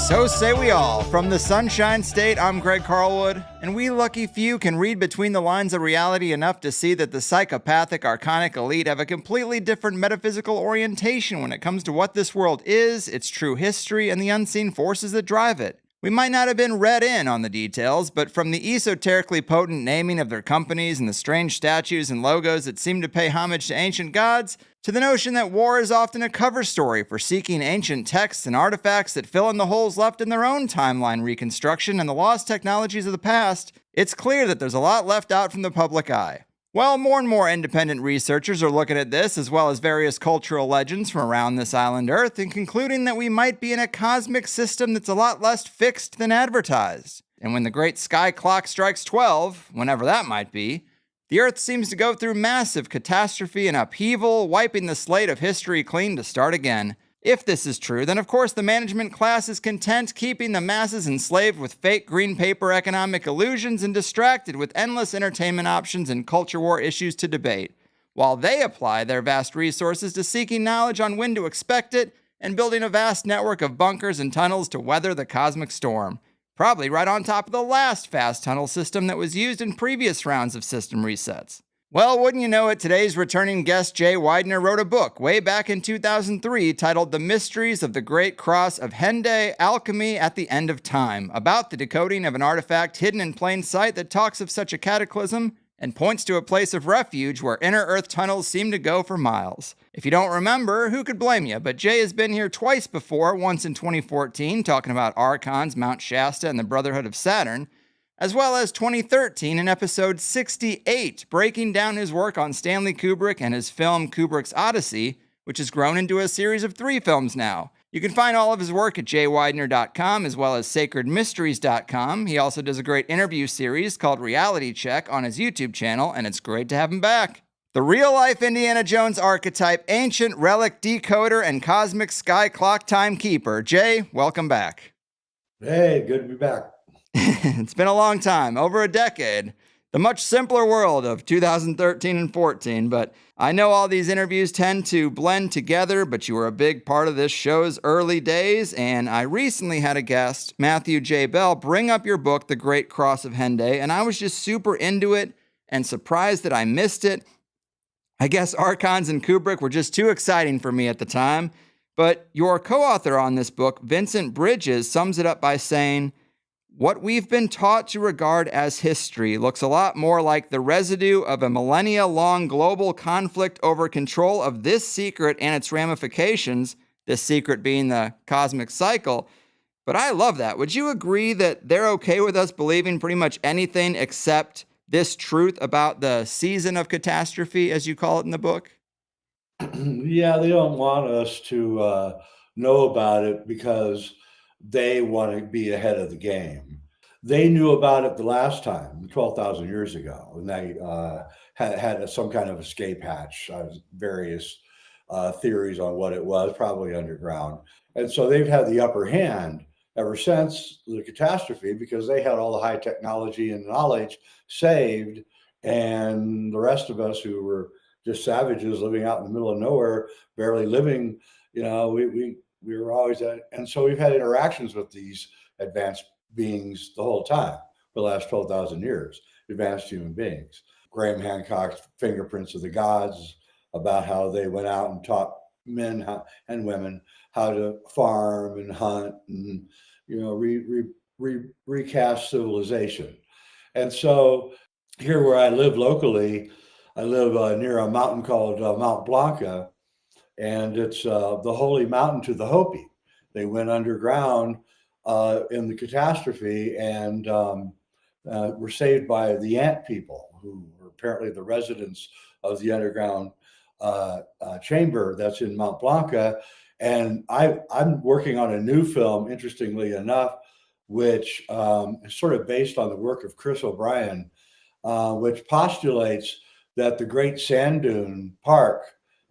So say we all. From the Sunshine State, I'm Greg Carlwood, and we lucky few can read between the lines of reality enough to see that the psychopathic, archonic elite have a completely different metaphysical orientation when it comes to what this world is, its true history, and the unseen forces that drive it. We might not have been read in on the details, but from the esoterically potent naming of their companies and the strange statues and logos that seem to pay homage to ancient gods, to the notion that war is often a cover story for seeking ancient texts and artifacts that fill in the holes left in their own timeline reconstruction and the lost technologies of the past, it's clear that there's a lot left out from the public eye. Well, more and more independent researchers are looking at this, as well as various cultural legends from around this island Earth, and concluding that we might be in a cosmic system that's a lot less fixed than advertised. And when the great sky clock strikes 12, whenever that might be, the Earth seems to go through massive catastrophe and upheaval, wiping the slate of history clean to start again. If this is true, then of course the management class is content keeping the masses enslaved with fake green paper economic illusions and distracted with endless entertainment options and culture war issues to debate, while they apply their vast resources to seeking knowledge on when to expect it and building a vast network of bunkers and tunnels to weather the cosmic storm. Probably right on top of the last fast tunnel system that was used in previous rounds of system resets. Well, wouldn't you know it, today's returning guest Jay Weidner wrote a book way back in 2003 titled The Mysteries of the Great Cross of Hendaye, Alchemy at the End of Time, about the decoding of an artifact hidden in plain sight that talks of such a cataclysm and points to a place of refuge where inner Earth tunnels seem to go for miles. If you don't remember, who could blame you? But Jay has been here twice before, once in 2014, talking about Archons, Mount Shasta, and the Brotherhood of Saturn, as well as 2013 in episode 68, breaking down his work on Stanley Kubrick and his film Kubrick's Odyssey, which has grown into a series of 3 films now. You can find all of his work at jweidner.com as well as sacredmysteries.com. He also does a great interview series called Reality Check on his YouTube channel, and it's great to have him back. The real-life Indiana Jones archetype, ancient relic decoder, and cosmic sky clock timekeeper. Jay, welcome back. Hey, good to be back. It's been a long time, over a decade. The much simpler world of 2013 and 14, but I know all these interviews tend to blend together, but you were a big part of this show's early days, and I recently had a guest, Matthew J. Bell, bring up your book, The Great Cross of Hendaye, and I was just super into it and surprised that I missed it. I guess Archons and Kubrick were just too exciting for me at the time, but your co-author on this book, Vincent Bridges, sums it up by saying, "What we've been taught to regard as history looks a lot more like the residue of a millennia-long global conflict over control of this secret and its ramifications, this secret being the cosmic cycle." But I love that. Would you agree that they're okay with us believing pretty much anything except this truth about the season of catastrophe, as you call it in the book? Yeah, they don't want us to know about it because they want to be ahead of the game. They knew about it the last time, 12,000 years ago, and they had some kind of escape hatch, various theories on what it was, probably underground. And so they've had the upper hand ever since the catastrophe because they had all the high technology and knowledge saved, and the rest of us who were just savages living out in the middle of nowhere, barely living, we were always at, and so we've had interactions with these advanced beings the whole time for the last 12,000 years, advanced human beings. Graham Hancock's Fingerprints of the Gods, about how they went out and taught men and women how to farm and hunt and, recast civilization. And so here where I live locally, I live near a mountain called Mount Blanca, and it's the holy mountain to the Hopi. They went underground in the catastrophe and were saved by the ant people, who were apparently the residents of the underground chamber that's in Mount Blanca. And I'm working on a new film, interestingly enough, which is sort of based on the work of Chris O'Brien, which postulates that the Great Sand Dune Park,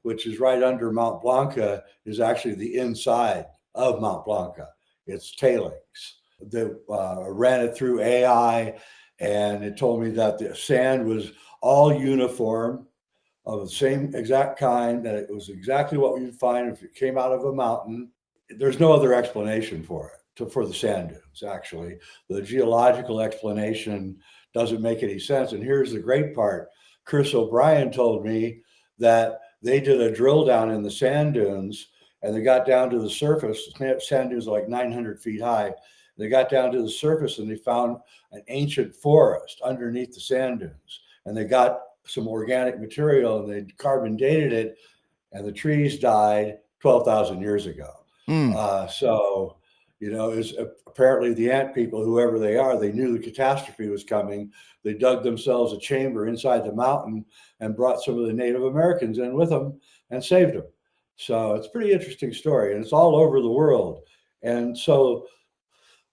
which is right under Mount Blanca, is actually the inside of Mount Blanca. It's tailings. They ran it through AI, and it told me that the sand was all uniform, of the same exact kind, that it was exactly what you'd find if it came out of a mountain. There's no other explanation for it. for the sand dunes. Actually, the geological explanation doesn't make any sense. And here's the great part. Chris O'Brien told me that they did a drill down in the sand dunes, and they got down to the surface. The sand dunes are like 900 feet high. They got down to the surface and they found an ancient forest underneath the sand dunes. And they got some organic material and they carbon dated it, and the trees died 12,000 years ago. So, it's apparently the ant people, whoever they are, they knew the catastrophe was coming. They dug themselves a chamber inside the mountain and brought some of the Native Americans in with them and saved them. So it's a pretty interesting story, and it's all over the world. And so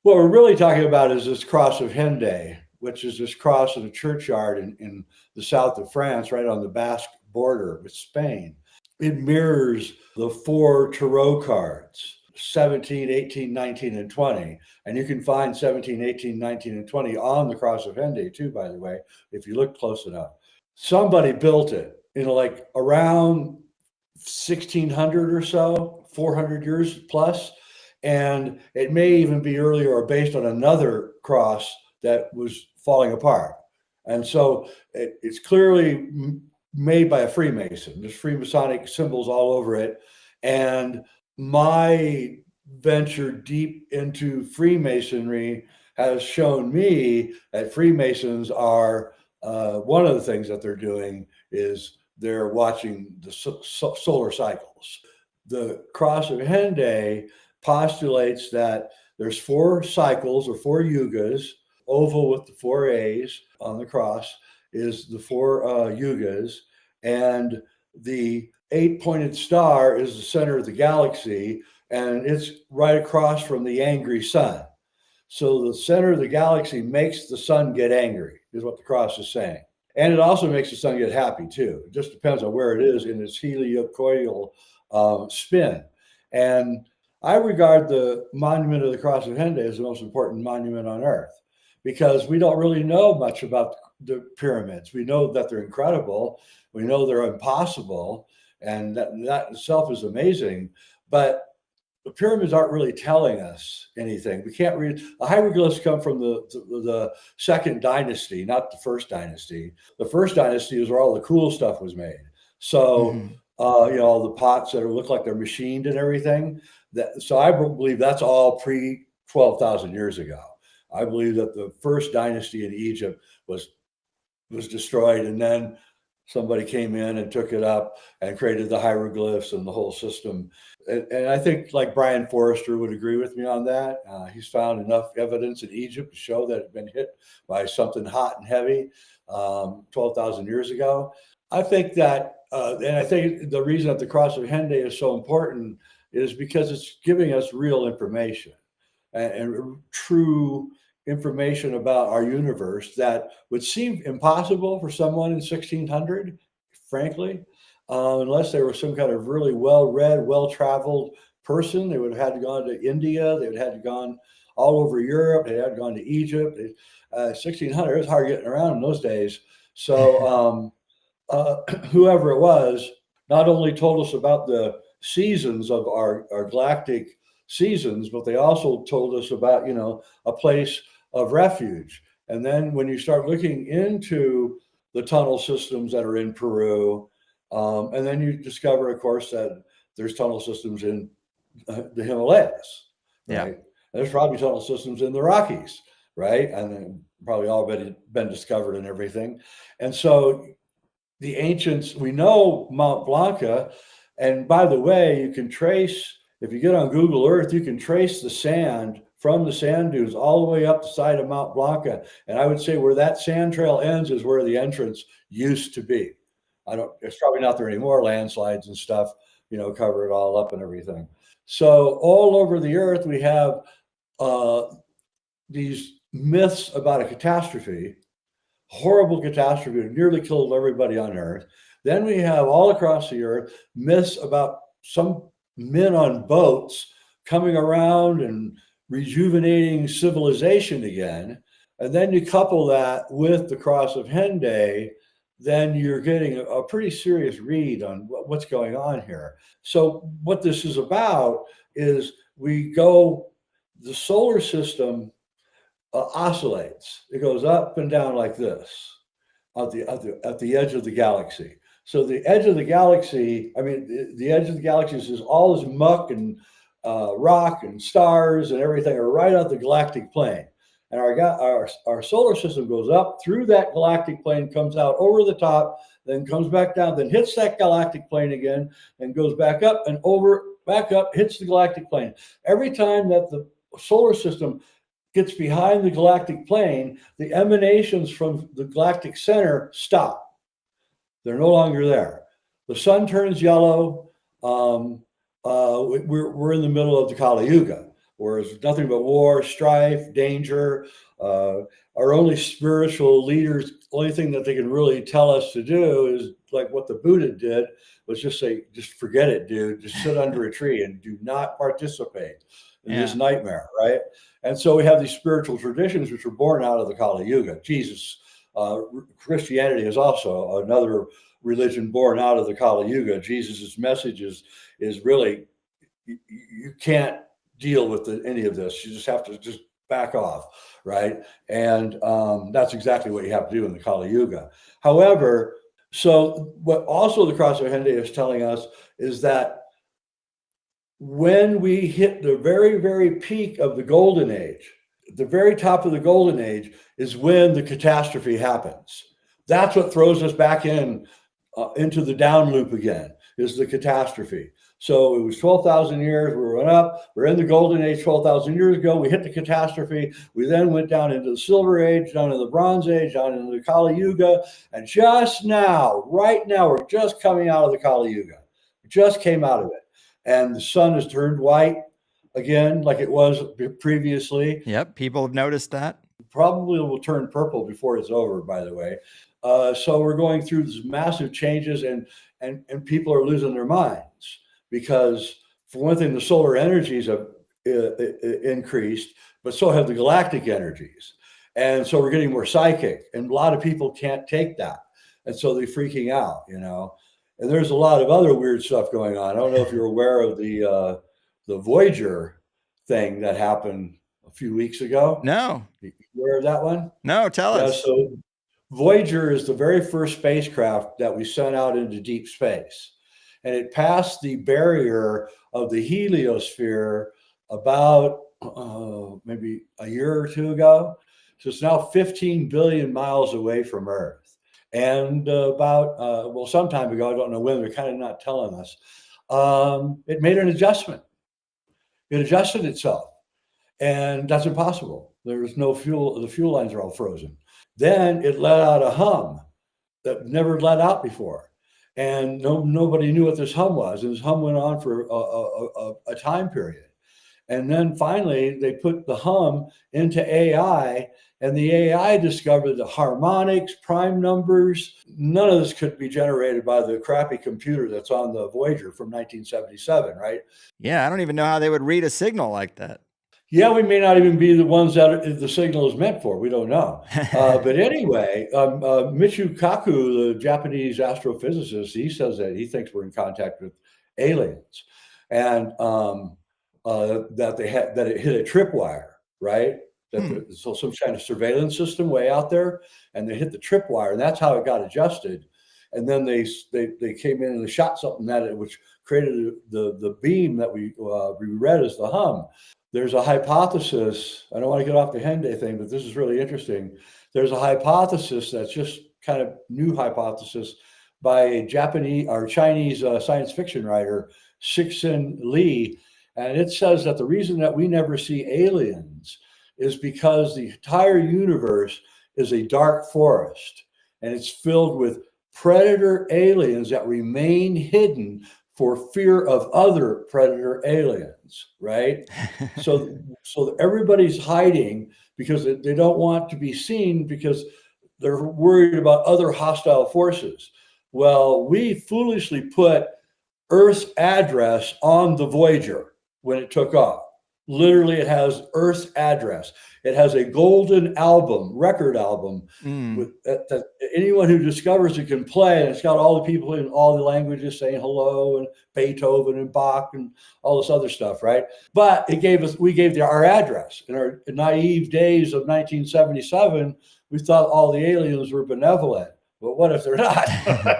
what we're really talking about is this cross of Hendaye, which is this cross in a churchyard in the south of France, right on the Basque border with Spain. It mirrors the 4 tarot cards, 17, 18, 19, and 20. And you can find 17, 18, 19, and 20 on the cross of Hendaye too, by the way, if you look close enough. Somebody built it, like around 1600 or so, 400 years plus. And it may even be earlier or based on another cross that was falling apart. And so it's clearly made by a Freemason. There's Freemasonic symbols all over it. And my venture deep into Freemasonry has shown me that Freemasons are, one of the things that they're doing is they're watching the solar cycles. The cross of Hendaye postulates that there's 4 cycles or 4 yugas. Oval with the 4 A's on the cross is the 4 yugas, and the 8-pointed star is the center of the galaxy, and it's right across from the angry sun. So the center of the galaxy makes the sun get angry, is what the cross is saying. And it also makes the sun get happy too. It just depends on where it is in its heliocoidal spin. And I regard the monument of the cross of Hendaye as the most important monument on earth, because we don't really know much about the pyramids. We know that they're incredible. We know they're impossible, and that itself is amazing. But the pyramids aren't really telling us anything. We can't read. The hieroglyphs come from the second dynasty, not the first dynasty. The first dynasty is where all the cool stuff was made. So, all the pots that look like they're machined and everything. So I believe that's all pre 12,000 years ago. I believe that the first dynasty in Egypt was destroyed, and then somebody came in and took it up and created the hieroglyphs and the whole system. And I think like Brian Forrester would agree with me on that. He's found enough evidence in Egypt to show that it had been hit by something hot and heavy 12,000 years ago. I think that, and I think the reason that the cross of Hendaye is so important is because it's giving us real information and true information about our universe that would seem impossible for someone in 1600, frankly, unless they were some kind of really well-read, well-traveled person. They would have had to gone to India. They would have had to gone all over Europe. They had gone to Egypt. 1600, it was hard getting around in those days. So whoever it was not only told us about the seasons of our galactic seasons, but they also told us about, a place of refuge. And then when you start looking into the tunnel systems that are in Peru, and then you discover, of course, that there's tunnel systems in the Himalayas, right? Yeah. And there's probably tunnel systems in the Rockies, right? And then probably already been discovered and everything. And so the ancients, we know Mount Blanca, and by the way, you can trace, if you get on Google Earth, you can trace the sand from the sand dunes all the way up the side of Mount Blanca. And I would say where that sand trail ends is where the entrance used to be. It's probably not there anymore, landslides and stuff, cover it all up and everything. So all over the earth, we have these myths about a catastrophe, horrible catastrophe that nearly killed everybody on earth. Then we have all across the earth myths about some men on boats coming around and rejuvenating civilization again. And then you couple that with the cross of Hendaye, then you're getting a pretty serious read on what's going on here. So what this is about is we go the solar system oscillates. It goes up and down like this at the edge of the galaxy. So the edge of the galaxy, I mean, the edge of the galaxy is all this muck and rock and stars and everything are right on the galactic plane. And our solar system goes up through that galactic plane, comes out over the top, then comes back down, then hits that galactic plane again, and goes back up and over, back up, hits the galactic plane. Every time that the solar system gets behind the galactic plane, the emanations from the galactic center stop. They're no longer there. The sun turns yellow. We're in the middle of the Kali Yuga, where it's nothing but war, strife, danger. Our only spiritual leaders, only thing that they can really tell us to do is like what the Buddha did, was just say, just forget it, dude. Just sit under a tree and do not participate in this nightmare, right? And so we have these spiritual traditions which were born out of the Kali Yuga. Jesus, Christianity is also another religion born out of the Kali Yuga. Jesus's message is really, you can't deal with any of this. You just have to just back off, right? And that's exactly what you have to do in the Kali Yuga. However, so what also the Cross of Hendaye is telling us is that when we hit the very, very peak of the golden age, the very top of the golden age is when the catastrophe happens. That's what throws us back into the down loop again, is the catastrophe. So it was 12,000 years, we went up, we're in the golden age 12,000 years ago, we hit the catastrophe, we then went down into the silver age, down into the bronze age, down into the Kali Yuga, and just now, right now, we're just coming out of the Kali Yuga. We just came out of it. And the sun has turned white again, like it was previously. Yep, people have noticed that. Probably will turn purple before it's over, by the way. So we're going through these massive changes, and people are losing their minds because, for one thing, the solar energies have increased, but so have the galactic energies. And so we're getting more psychic, and a lot of people can't take that. And so they're freaking out, you know. And there's a lot of other weird stuff going on. I don't know if you're aware of the Voyager thing that happened a few weeks ago. No. You aware of that one? No, tell us. So Voyager is the very first spacecraft that we sent out into deep space. And it passed the barrier of the heliosphere about maybe a year or two ago. So it's now 15 billion miles away from Earth. And some time ago, I don't know when, they're kind of not telling us, it made an adjustment. It adjusted itself. And that's impossible. There's no fuel. The fuel lines are all frozen. Then it let out a hum that never let out before. And nobody knew what this hum was. And this hum went on for a time period. And then finally, they put the hum into AI, and the AI discovered the harmonics, prime numbers. None of this could be generated by the crappy computer that's on the Voyager from 1977, right? Yeah, I don't even know how they would read a signal like that. Yeah, we may not even be the ones that the signal is meant for. We don't know. But anyway, Michio Kaku, the Japanese astrophysicist, he says that he thinks we're in contact with aliens, and that it hit a tripwire, right? So some kind of surveillance system way out there, and they hit the tripwire, and that's how it got adjusted. And then they came in and they shot something at it, which created the beam that we read as the hum. There's a hypothesis. I don't want to get off the Hendaye thing, but this is really interesting. There's a hypothesis that's just kind of new hypothesis by a Japanese or Chinese science fiction writer, Cixin Li. And it says that the reason that we never see aliens is because the entire universe is a dark forest, and it's filled with predator aliens that remain hidden for fear of other predator aliens, right? So everybody's hiding because they don't want to be seen because they're worried about other hostile forces. Well, we foolishly put Earth's address on the Voyager when it took off. Literally, it has Earth's address. It has a golden album, record album, Mm. with that anyone who discovers it can play. And it's got all the people in all the languages saying hello, and Beethoven and Bach and all this other stuff, right? But we gave our address. In our naive days of 1977, we thought all the aliens were benevolent. But what if they're not?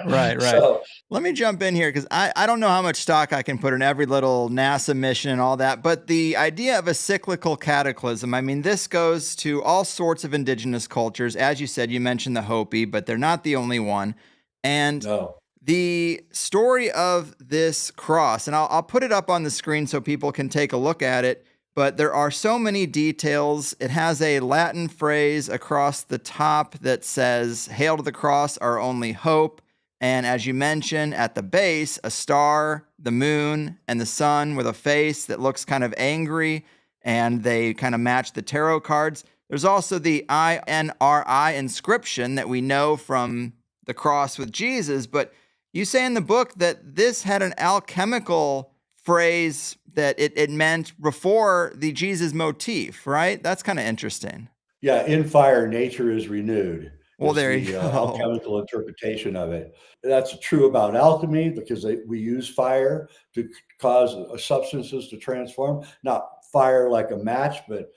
Right, right. So Let me jump in here because I don't know how much stock I can put in every little NASA mission and all that, but the idea of a cyclical cataclysm, I mean, this goes to all sorts of indigenous cultures. As you said, you mentioned the Hopi, but they're not the only one. And no. the story of this cross, and I'll put it up on the screen so people can take a look at it, but there are so many details. It has a Latin phrase across the top that says, "Hail to the cross, our only hope." And as you mentioned, at the base, a star, the moon, and the sun with a face that looks kind of angry, and they kind of match the tarot cards. There's also the INRI inscription that we know from the cross with Jesus, but you say in the book that this had an alchemical phrase that it meant before the Jesus motif, right? That's kind of interesting. Yeah, in fire, nature is renewed, Well, is there you the go. alchemical interpretation of it. That's true about alchemy because we use fire to cause substances to transform, not fire like a match, but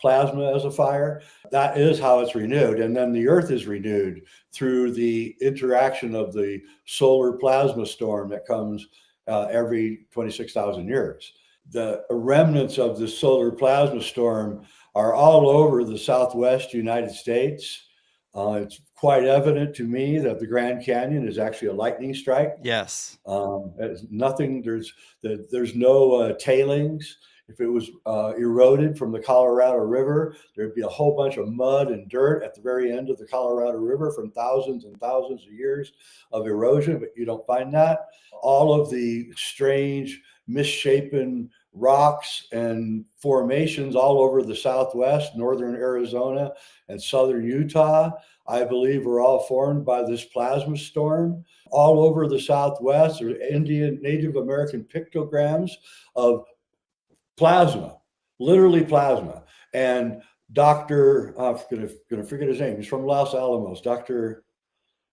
plasma as a fire. That is how it's renewed. And then the earth is renewed through the interaction of the solar plasma storm that comes every 26,000 years. The remnants of the solar plasma storm are all over the Southwest United States. It's quite evident to me that the Grand Canyon is actually a lightning strike. Yes. There's nothing. There's no tailings. If it was eroded from the Colorado River, there'd be a whole bunch of mud and dirt at the very end of the Colorado River from thousands and thousands of years of erosion, but you don't find that. All of the strange, misshapen rocks and formations all over the Southwest, northern Arizona, and southern Utah, I believe, are all formed by this plasma storm. All over the Southwest, there are Indian, Native American pictograms of plasma, literally plasma. And Dr. I'm going to forget his name. He's from Los Alamos.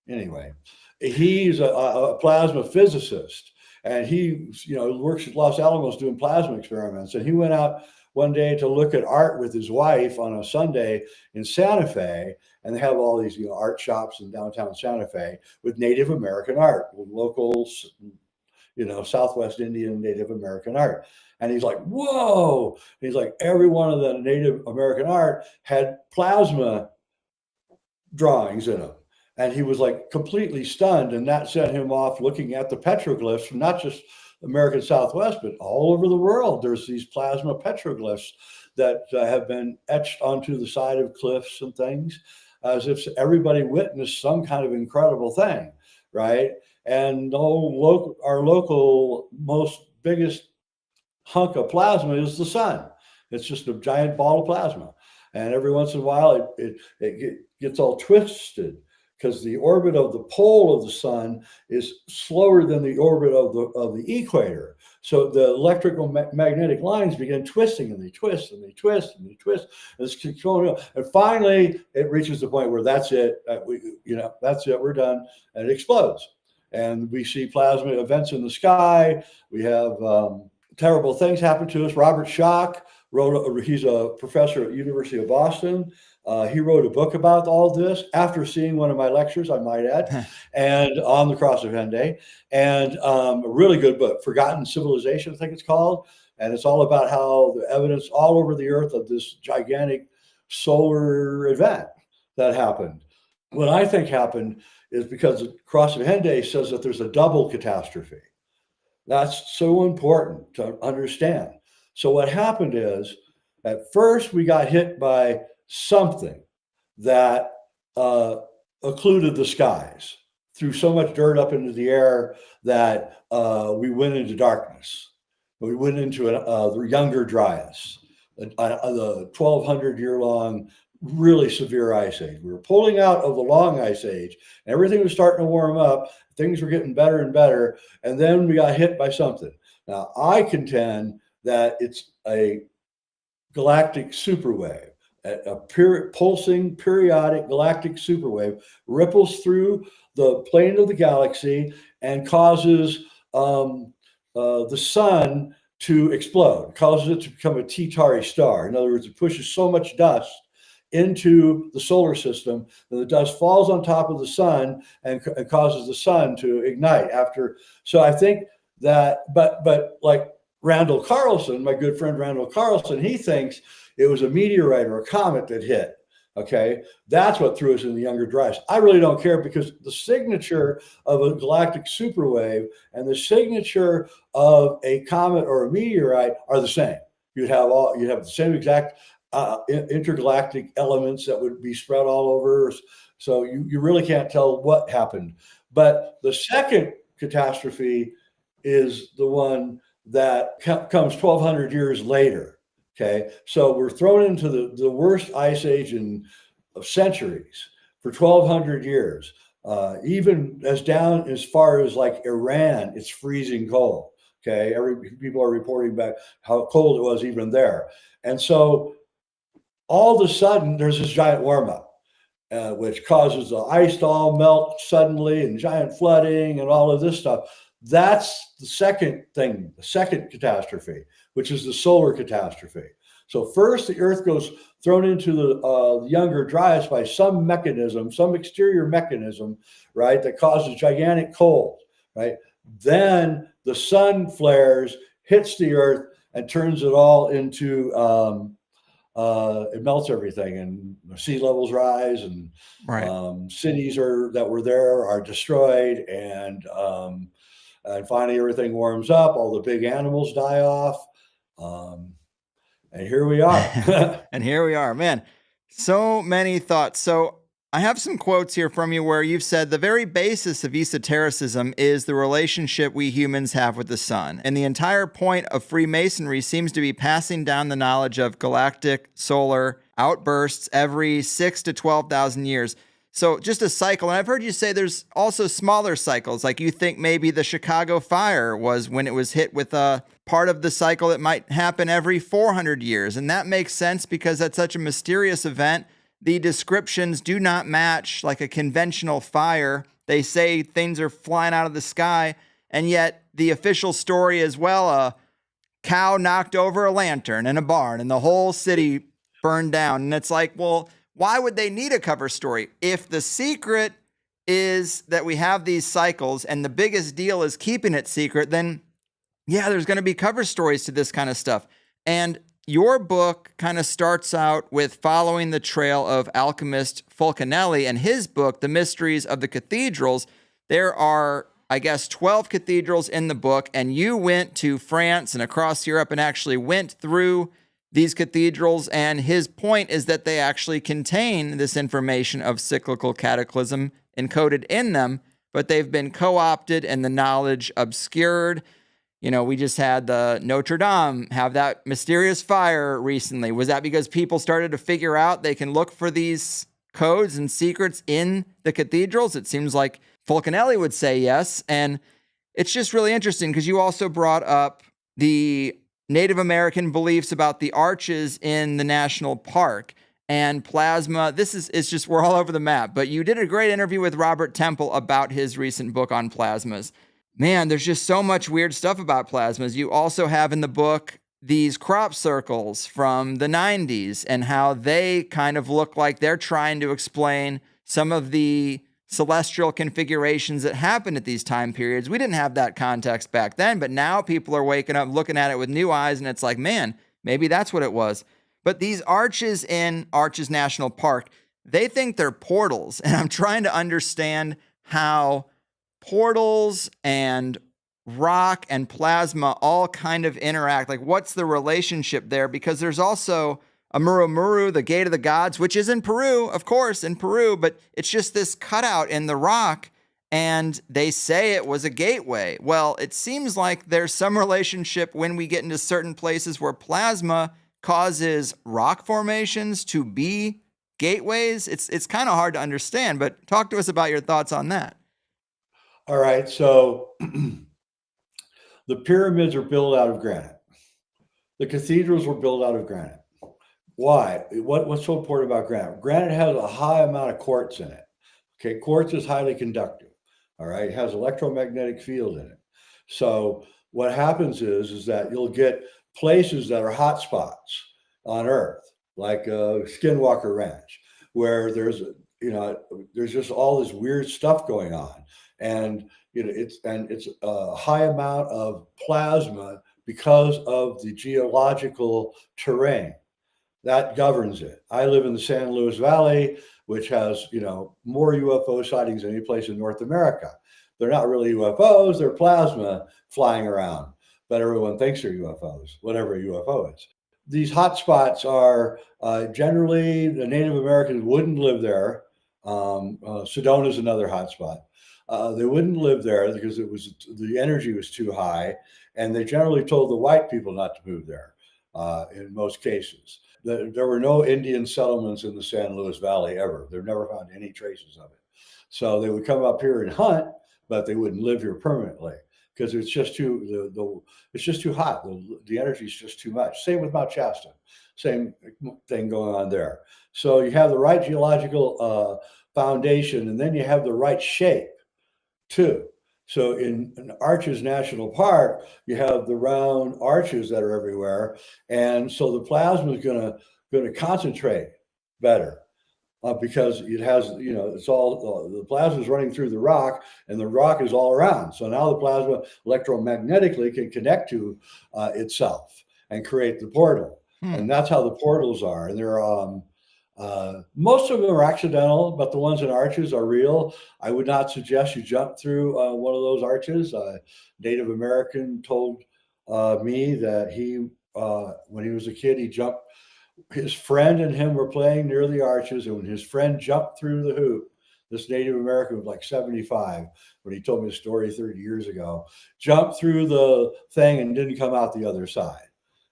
Anyway, he's a plasma physicist, and he works at Los Alamos doing plasma experiments. And he went out one day to look at art with his wife on a Sunday in Santa Fe, and they have all these art shops in downtown Santa Fe with Native American art, with locals, Southwest Indian Native American art. And he's like, whoa. And he's like, every one of the Native American art had plasma drawings in them. And he was like completely stunned. And that sent him off looking at the petroglyphs from not just American Southwest, but all over the world. There's these plasma petroglyphs that have been etched onto the side of cliffs and things, as if everybody witnessed some kind of incredible thing, right? And our local most biggest hunk of plasma is the sun. It's just a giant ball of plasma. And every once in a while, it gets all twisted because the orbit of the pole of the sun is slower than the orbit of the equator. So the electrical magnetic lines begin twisting, and they twist and they twist and they twist. And it's going on. And finally, it reaches the point where that's it. That's it. We're done, and it explodes. And we see plasma events in the sky. We have terrible things happen to us. Robert Schoch he's a professor at University of Boston. He wrote a book about all this after seeing one of my lectures, I might add, and on the cross of Hendaye, and a really good book, Forgotten Civilization, I think it's called. And it's all about how the evidence all over the earth of this gigantic solar event that happened. What I think happened is because the cross of Hendaye says that there's a double catastrophe. That's so important to understand. So what happened is, at first we got hit by something that occluded the skies, threw so much dirt up into the air that we went into darkness. We went into the Younger Dryas, the 1,200-year-long, really severe ice age. We were pulling out of the long ice age. And everything was starting to warm up. Things were getting better and better. And then we got hit by something. Now, I contend that it's a galactic superwave. A pulsing periodic galactic superwave ripples through the plane of the galaxy and causes the sun to explode, causes it to become a T-Tauri star. In other words, it pushes so much dust into the solar system that the dust falls on top of the sun and causes the sun to ignite after. So I think that, but like Randall Carlson, my good friend Randall Carlson, he thinks it was a meteorite or a comet that hit. Okay, that's what threw us in the Younger Dryas. I really don't care, because the signature of a galactic superwave and the signature of a comet or a meteorite are the same. You'd have the same exact intergalactic elements that would be spread all over. So you really can't tell what happened. But the second catastrophe is the one that comes 1,200 years later. Okay, so we're thrown into the worst ice age of centuries for 1,200 years. Even as down as far as like Iran, it's freezing cold. Okay, people are reporting back how cold it was even there. And so all of a sudden, there's this giant warm up, which causes the ice to all melt suddenly and giant flooding and all of this stuff. That's the second thing, the second catastrophe, which is the solar catastrophe. So first, the Earth goes thrown into the Younger Dryas by some mechanism, some exterior mechanism, right, that causes gigantic cold, right? Then the sun flares, hits the Earth, and turns it all into, it melts everything, and sea levels rise, and cities that were there are destroyed, and finally everything warms up, all the big animals die off. And here we are. And here we are, man. So many thoughts. So I have some quotes here from you where you've said the very basis of esotericism is the relationship we humans have with the sun. And the entire point of Freemasonry seems to be passing down the knowledge of galactic solar outbursts every 6 to 12,000 years. So just a cycle. And I've heard you say there's also smaller cycles. Like you think maybe the Chicago fire was when it was hit with a part of the cycle that might happen every 400 years. And that makes sense because that's such a mysterious event. The descriptions do not match like a conventional fire. They say things are flying out of the sky. And yet the official story is, well, a cow knocked over a lantern in a barn and the whole city burned down. And it's like, well, why would they need a cover story? If the secret is that we have these cycles and the biggest deal is keeping it secret, then yeah, there's going to be cover stories to this kind of stuff. And your book kind of starts out with following the trail of alchemist Fulcanelli and his book, The Mysteries of the Cathedrals. There are, I guess, 12 cathedrals in the book, and you went to France and across Europe and actually went through these cathedrals, and his point is that they actually contain this information of cyclical cataclysm encoded in them, but they've been co-opted and the knowledge obscured. You know, we just had the Notre Dame have that mysterious fire recently. Was that because people started to figure out they can look for these codes and secrets in the cathedrals? It seems like Fulcanelli would say yes. And it's just really interesting because you also brought up the Native American beliefs about the arches in the national park and plasma. This is just, we're all over the map. But you did a great interview with Robert Temple about his recent book on plasmas. Man, there's just so much weird stuff about plasmas. You also have in the book these crop circles from the 90s and how they kind of look like they're trying to explain some of the celestial configurations that happened at these time periods. We didn't have that context back then, but now people are waking up, looking at it with new eyes, and it's like, man, maybe that's what it was. But these arches in Arches National Park, they think they're portals, and I'm trying to understand how portals and rock and plasma all kind of interact. Like, what's the relationship there? Because there's also a Murumuru, the Gate of the Gods, which is in Peru, of course, in Peru, but it's just this cutout in the rock, and they say it was a gateway. Well, it seems like there's some relationship when we get into certain places where plasma causes rock formations to be gateways. It's kind of hard to understand, but talk to us about your thoughts on that. All right, so the pyramids are built out of granite. The cathedrals were built out of granite. Why? What's so important about granite? Granite has a high amount of quartz in it. Okay, quartz is highly conductive. All right, it has electromagnetic field in it. So what happens is that you'll get places that are hot spots on Earth, like Skinwalker Ranch, where there's just all this weird stuff going on, and it's a high amount of plasma because of the geological terrain that governs it. I live in the San Luis Valley, which has, more UFO sightings than any place in North America. They're not really UFOs, they're plasma flying around, but everyone thinks they're UFOs, whatever a UFO is. These hotspots are generally the Native Americans wouldn't live there. Sedona is another hotspot. They wouldn't live there because the energy was too high, and they generally told the white people not to move there in most cases. There were no Indian settlements in the San Luis Valley ever. They've never found any traces of it. So they would come up here and hunt, but they wouldn't live here permanently because it's just too hot. The energy is just too much. Same with Mount Shasta. Same thing going on there. So you have the right geological foundation, and then you have the right shape too. So in Arches National Park, you have the round arches that are everywhere, and so the plasma is going to concentrate better because it has, it's all the plasma is running through the rock, and the rock is all around. So now the plasma electromagnetically can connect to itself and create the portal, and that's how the portals are. And they're most of them are accidental, but the ones in arches are real. I would not suggest you jump through one of those arches. Native American told me that when he was a kid, he jumped. His friend and him were playing near the arches, and when his friend jumped through the hoop, this Native American was like 75 when he told me the story 30 years ago, jumped through the thing and didn't come out the other side.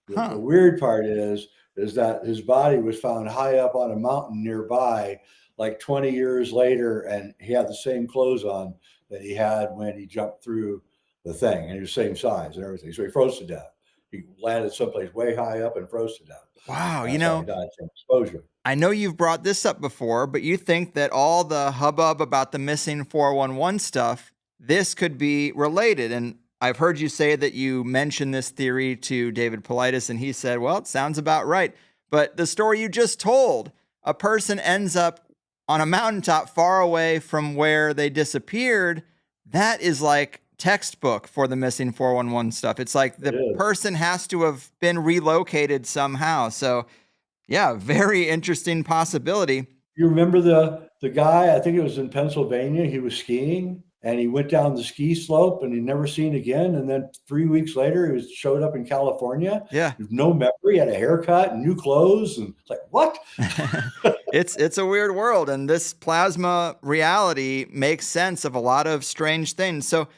The weird part is that his body was found high up on a mountain nearby, like 20 years later, and he had the same clothes on that he had when he jumped through the thing, and he was the same size and everything. So he froze to death. He landed someplace way high up and froze to death. Wow, That's how he died from exposure. I know you've brought this up before, but you think that all the hubbub about the missing 411 stuff, this could be related. And I've heard you say that you mentioned this theory to David Paulides, and he said, well, it sounds about right. But the story you just told, a person ends up on a mountaintop far away from where they disappeared. That is like textbook for the missing 411 stuff. It's like the person has to have been relocated somehow. So yeah, very interesting possibility. You remember the guy, I think it was in Pennsylvania, he was skiing and he went down the ski slope and he never seen again. And then 3 weeks later, he showed up in California. Yeah. With no memory, had a haircut and new clothes. And it's like, what? It's a weird world. And this plasma reality makes sense of a lot of strange things. So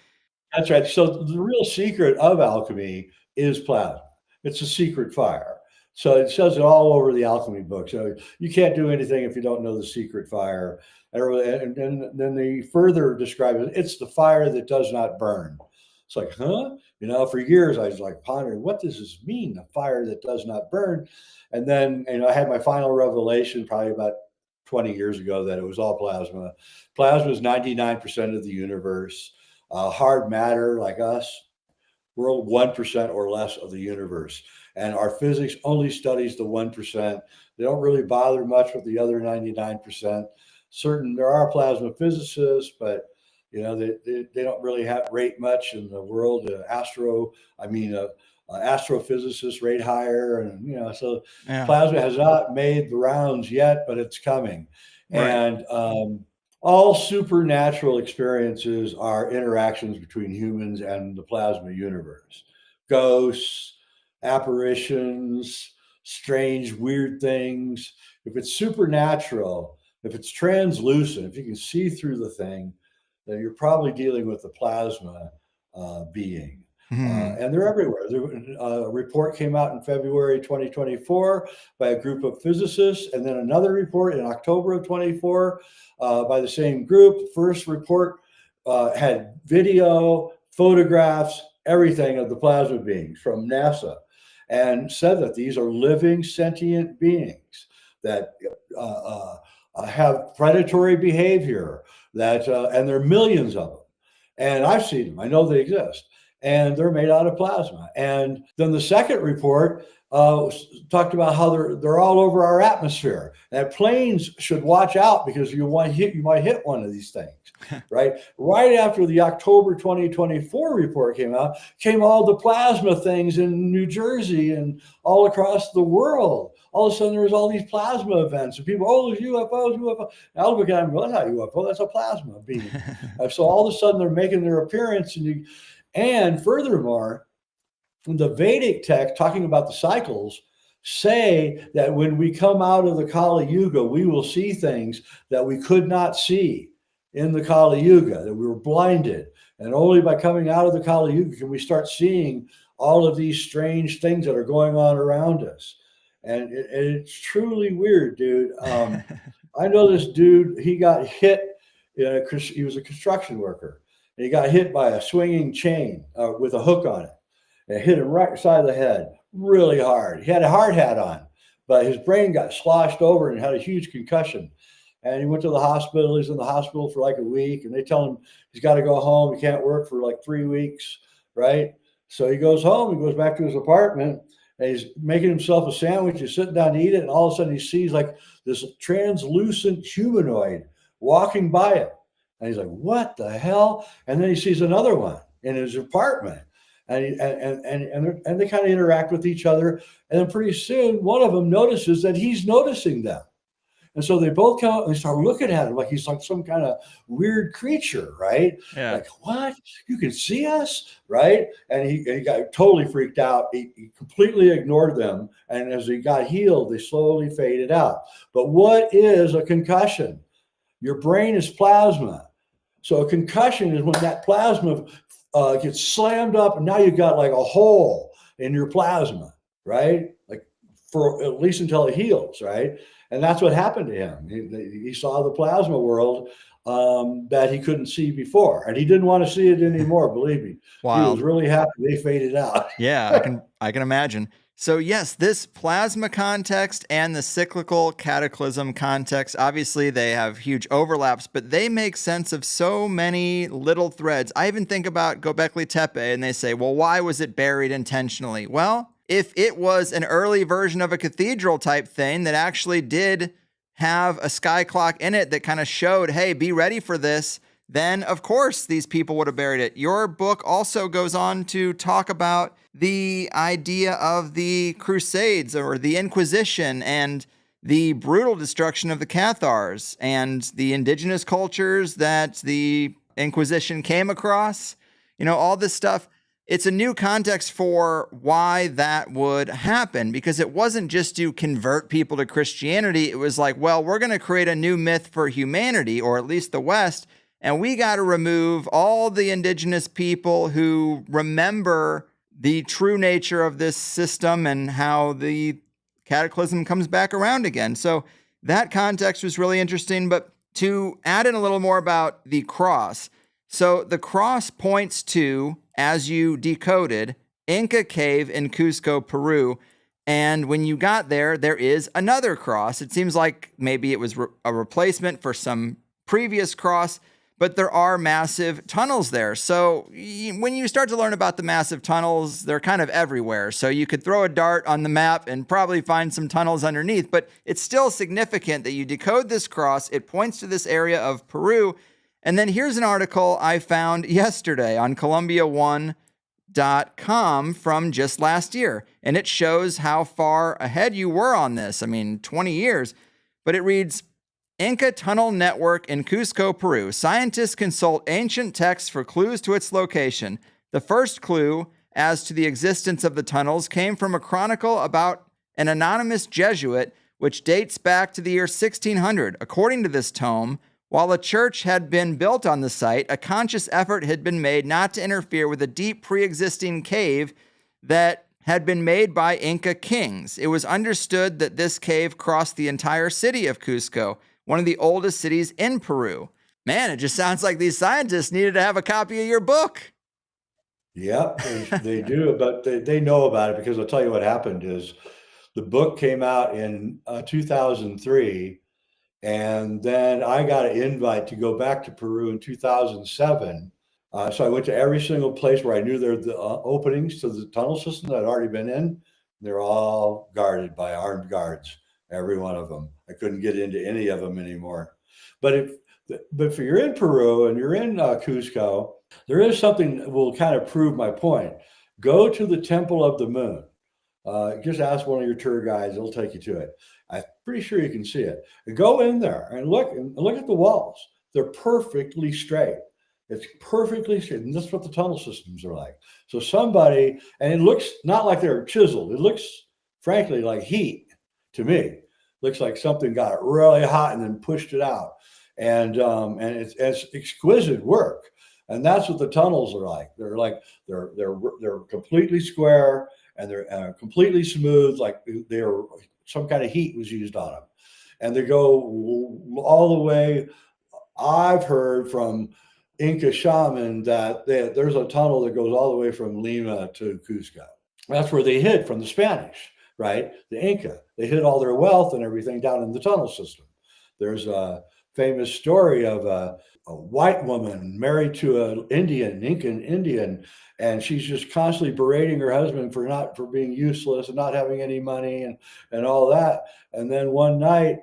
that's right. So the real secret of alchemy is plasma. It's a secret fire. So it says it all over the alchemy book. So you can't do anything if you don't know the secret fire. And then they further describe it. It's the fire that does not burn. It's like, huh? For years I was like pondering, what does this mean? The fire that does not burn. And then, I had my final revelation probably about 20 years ago that it was all plasma. Plasma is 99% of the universe. Hard matter like us, we're 1% or less of the universe. And our physics only studies the 1%. They don't really bother much with the other 99%. There are plasma physicists, but they don't really rate much in the world. Astrophysicists rate higher, and so plasma has not made the rounds yet, but it's coming. Right. And all supernatural experiences are interactions between humans and the plasma universe. Ghosts, apparitions, strange, weird things. If it's supernatural, if it's translucent, if you can see through the thing, then you're probably dealing with the plasma being. And they're everywhere. A report came out in February 2024 by a group of physicists, and then another report in October of 24 by the same group. The first report had video, photographs, everything of the plasma beings from NASA. and said that these are living sentient beings that have predatory behavior, that and there are millions of them. And I've seen them. I know they exist. And they're made out of plasma. And then the second report talked about how they're all over our atmosphere. And planes should watch out because you might hit one of these things, right? Right after the October 2024 report came out, came all the plasma things in New Jersey and all across the world. All of a sudden, there was all these plasma events, and people, oh, there's UFOs, UFO. And I look at them and go, that's not a UFO, that's a plasma beam. So all of a sudden, they're making their appearance, and furthermore, the Vedic text talking about the cycles say that when we come out of the Kali Yuga, we will see things that we could not see in the Kali Yuga, that we were blinded. And only by coming out of the Kali Yuga can we start seeing all of these strange things that are going on around us. And it's truly weird, dude. I know this dude, he got hit, he was a construction worker. And he got hit by a swinging chain with a hook on it. It hit him right side of the head, really hard. He had a hard hat on, but his brain got sloshed over and had a huge concussion. And he went to the hospital. He's in the hospital for like a week, and they tell him he's got to go home. He can't work for like 3 weeks, right? So he goes home. He goes back to his apartment, and he's making himself a sandwich. He's sitting down to eat it, and all of a sudden he sees like this translucent humanoid walking by him. And he's like, what the hell? And then he sees another one in his apartment. And they kind of interact with each other. And then pretty soon, one of them notices that he's noticing them. And so they both come up and they start looking at him like he's like some kind of weird creature, right? Yeah. Like, what? You can see us, right? And he got totally freaked out. He completely ignored them. And as he got healed, they slowly faded out. But what is a concussion? Your brain is plasma. So a concussion is when that plasma gets slammed up, and now you've got like a hole in your plasma, right? Like for at least until it heals, right? And that's what happened to him. He saw the plasma world that he couldn't see before, and he didn't want to see it anymore. Believe me, Wow. He was really happy they faded out. Yeah, I can imagine. So yes, this plasma context and the cyclical cataclysm context, obviously they have huge overlaps, but they make sense of so many little threads. I even think about Göbekli Tepe, and they say, well, why was it buried intentionally? Well, if it was an early version of a cathedral type thing that actually did have a sky clock in it that kind of showed, hey, be ready for this, then of course these people would have buried it. Your book also goes on to talk about the idea of the Crusades or the Inquisition and the brutal destruction of the Cathars and the indigenous cultures that the Inquisition came across. You know, all this stuff. It's a new context for why that would happen, because it wasn't just to convert people to Christianity. It was like, well, we're going to create a new myth for humanity, or at least the West, and we got to remove all the indigenous people who remember the true nature of this system and how the cataclysm comes back around again. So that context was really interesting. But to add in a little more about the cross. So the cross points to, as you decoded, Inca Cave in Cusco, Peru. And when you got there, there is another cross. It seems like maybe it was a replacement for some previous cross, but there are massive tunnels there. So when you start to learn about the massive tunnels, they're kind of everywhere. So you could throw a dart on the map and probably find some tunnels underneath, but it's still significant that you decode this cross. It points to this area of Peru. And then here's an article I found yesterday on Columbia1.com from just last year. And it shows how far ahead you were on this. I mean, 20 years. But it reads, Inca Tunnel Network in Cusco, Peru. Scientists consult ancient texts for clues to its location. The first clue as to the existence of the tunnels came from a chronicle about an anonymous Jesuit, which dates back to the year 1600. According to this tome, while a church had been built on the site, a conscious effort had been made not to interfere with a deep pre-existing cave that had been made by Inca kings. It was understood that this cave crossed the entire city of Cusco, one of the oldest cities in Peru. Man, it just sounds like these scientists needed to have a copy of your book. Yep, they do, but they know about it because I'll tell you what happened is the book came out in 2003, and then I got an invite to go back to Peru in 2007. So I went to every single place where I knew there were the openings to the tunnel system that I'd already been in. They're all guarded by armed guards, every one of them. I couldn't get into any of them anymore. But if you're in Peru and you're in Cusco, there is something that will kind of prove my point. Go to the Temple of the Moon. Just ask one of your tour guides; they'll take you to it. I'm pretty sure you can see it. And go in there and look at the walls. They're perfectly straight. It's perfectly straight, and that's what the tunnel systems are like. So somebody, and it looks not like they're chiseled. It looks, frankly, like heat to me. Looks like something got really hot and then pushed it out, and it's exquisite work. And that's what the tunnels are like. They're completely square and they're completely smooth, like they're some kind of heat was used on them. And they go all the way. I've heard from Inca shaman that there's a tunnel that goes all the way from Lima to Cusco. That's where they hid from the Spanish, right? The Inca. They hid all their wealth and everything down in the tunnel system. There's a famous story of a white woman married to an Incan Indian, and she's just constantly berating her husband for being useless and not having any money and all that. And then one night,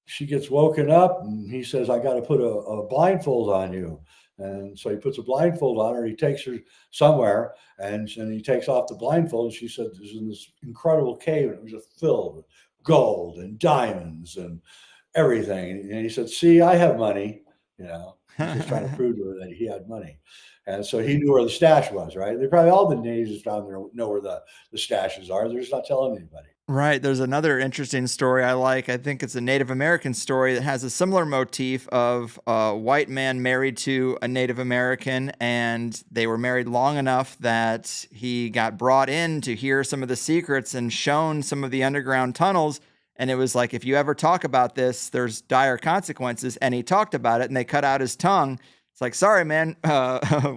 she gets woken up and he says, I got to put a blindfold on you. And so he puts a blindfold on her. He takes her somewhere and he takes off the blindfold. And she said, there's in this incredible cave, and it was just filled with gold and diamonds and everything. And he said, see, I have money. He's just trying to prove to her that he had money. And so he knew where the stash was, right? They probably all the natives down there know where the stashes are. They're just not telling anybody. Right. There's another interesting story I like. I think it's a Native American story that has a similar motif of a white man married to a Native American, and they were married long enough that he got brought in to hear some of the secrets and shown some of the underground tunnels. And it was like, if you ever talk about this, there's dire consequences. And he talked about it, and they cut out his tongue. It's like, sorry, man,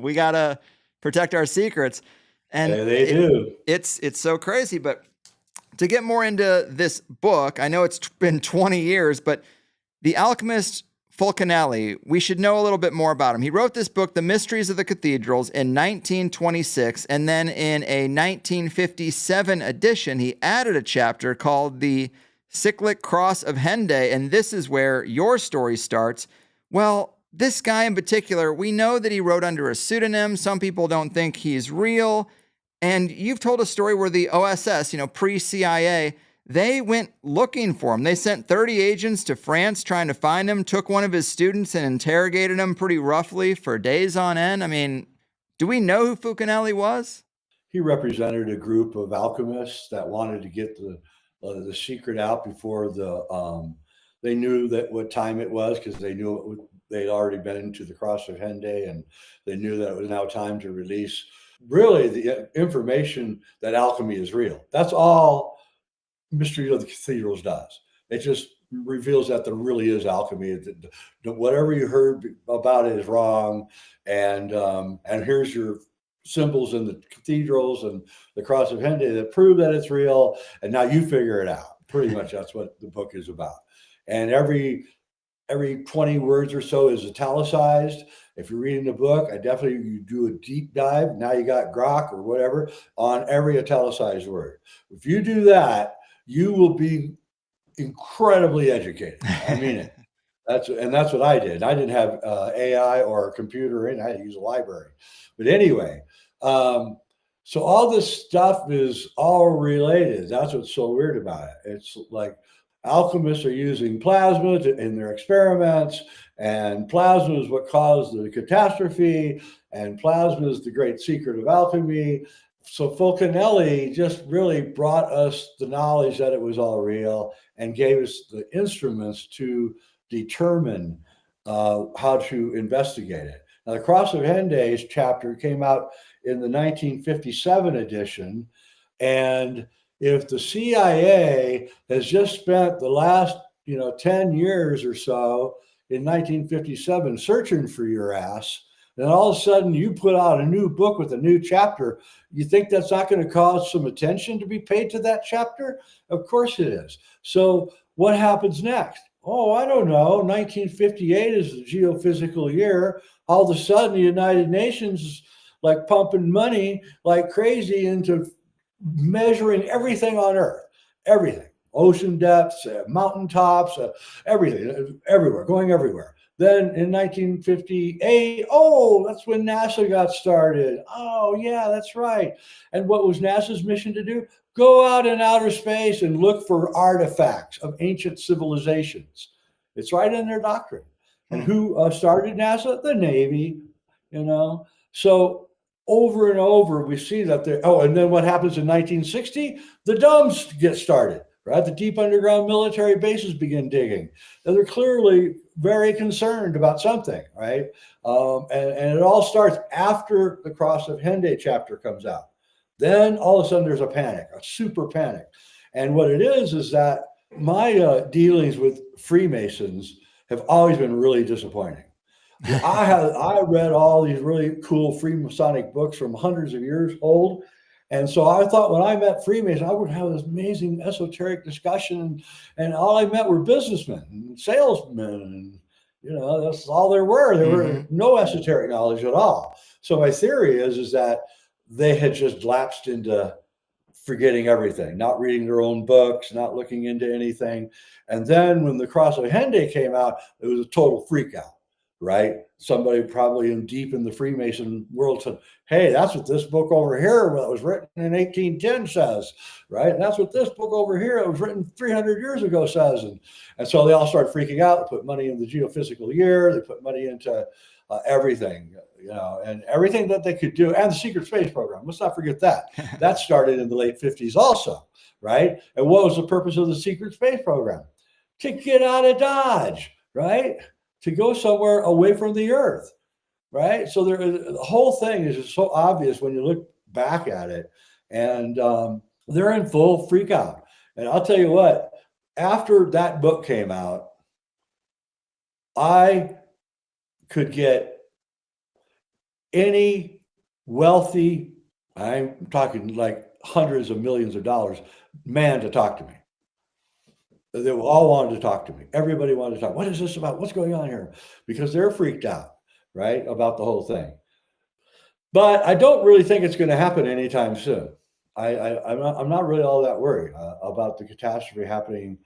we got to protect our secrets. And they do. It's so crazy. But to get more into this book, I know it's been 20 years, but the alchemist Fulcanelli, we should know a little bit more about him. He wrote this book, The Mysteries of the Cathedrals, in 1926, and then in a 1957 edition, he added a chapter called The Cyclic Cross of Hendaye, and this is where your story starts. Well, this guy in particular, we know that he wrote under a pseudonym. Some people don't think he's real. And you've told a story where the OSS, pre-CIA, they went looking for him. They sent 30 agents to France trying to find him, took one of his students and interrogated him pretty roughly for days on end. I mean, do we know who Fulcanelli was? He represented a group of alchemists that wanted to get the secret out before they knew that what time it was, because they knew they'd already been to the Cross of Hendaye, and they knew that it was now time to release really the information that alchemy is real. That's all Mystery of the Cathedrals does. It just reveals that there really is alchemy. Whatever you heard about it is wrong, and here's your symbols in the cathedrals and the Cross of Hendaye that prove that it's real, and now you figure it out. Pretty much that's what the book is about. And every 20 words or so is italicized. If you're reading the book, you do a deep dive. Now you got Grok or whatever on every italicized word. If you do that, you will be incredibly educated. I mean it. That's what I did. I didn't have AI or a computer in. I had to use a library. But anyway, so all this stuff is all related. That's what's so weird about it. It's like alchemists are using plasma in their experiments, and plasma is what caused the catastrophe, and plasma is the great secret of alchemy. So Fulcanelli just really brought us the knowledge that it was all real and gave us the instruments to determine how to investigate it. Now, the Cross of Hendaye's chapter came out in the 1957 edition, and if the CIA has just spent the last 10 years or so in 1957 searching for your ass, then all of a sudden you put out a new book with a new chapter. You think that's not going to cause some attention to be paid to that chapter? Of course it is. So what happens next? Oh, I don't know. 1958 is the geophysical year. All of a sudden, the United Nations is like pumping money like crazy into measuring everything on Earth, everything, ocean depths, mountaintops, everything, everywhere, going everywhere. Then in 1958, oh, that's when NASA got started. Oh, yeah, that's right. And what was NASA's mission to do? Go out in outer space and look for artifacts of ancient civilizations. It's right in their doctrine. And who started NASA? The Navy, you know. So over and over, we see that there. Oh, and then what happens in 1960? The domes get started, right? The deep underground military bases begin digging. And they're clearly very concerned about something, right? And it all starts after the Cross of Hendaye chapter comes out. Then all of a sudden there's a panic, a super panic. And what it is that my dealings with Freemasons have always been really disappointing. I read all these really cool Freemasonic books from hundreds of years old. And so I thought when I met Freemasons, I would have this amazing esoteric discussion. And all I met were businessmen and salesmen. And, you know, that's all there were. There were no esoteric knowledge at all. So my theory is that they had just lapsed into forgetting everything, not reading their own books, not looking into anything. And then when the Cross of Hendaye came out, it was a total freak out, right? Somebody probably deep in the Freemason world said, hey, that's what this book over here that was written in 1810 says, right? And that's what this book over here that was written 300 years ago says. And so they all started freaking out, put money in the geophysical year, they put money into everything, you know, and everything that they could do, and the secret space program. Let's not forget that. That started in the late 50s also, right? And what was the purpose of the secret space program? To get out of Dodge, right? To go somewhere away from the Earth, right? So the whole thing is just so obvious when you look back at it, and they're in full freak out. And I'll tell you what, after that book came out, I could get any wealthy, I'm talking like hundreds of millions of dollars, man to talk to me. They all wanted to talk to me. Everybody wanted to talk. What is this about? What's going on here? Because they're freaked out, right, about the whole thing. But I don't really think it's going to happen anytime soon. I'm not really all that worried about the catastrophe happening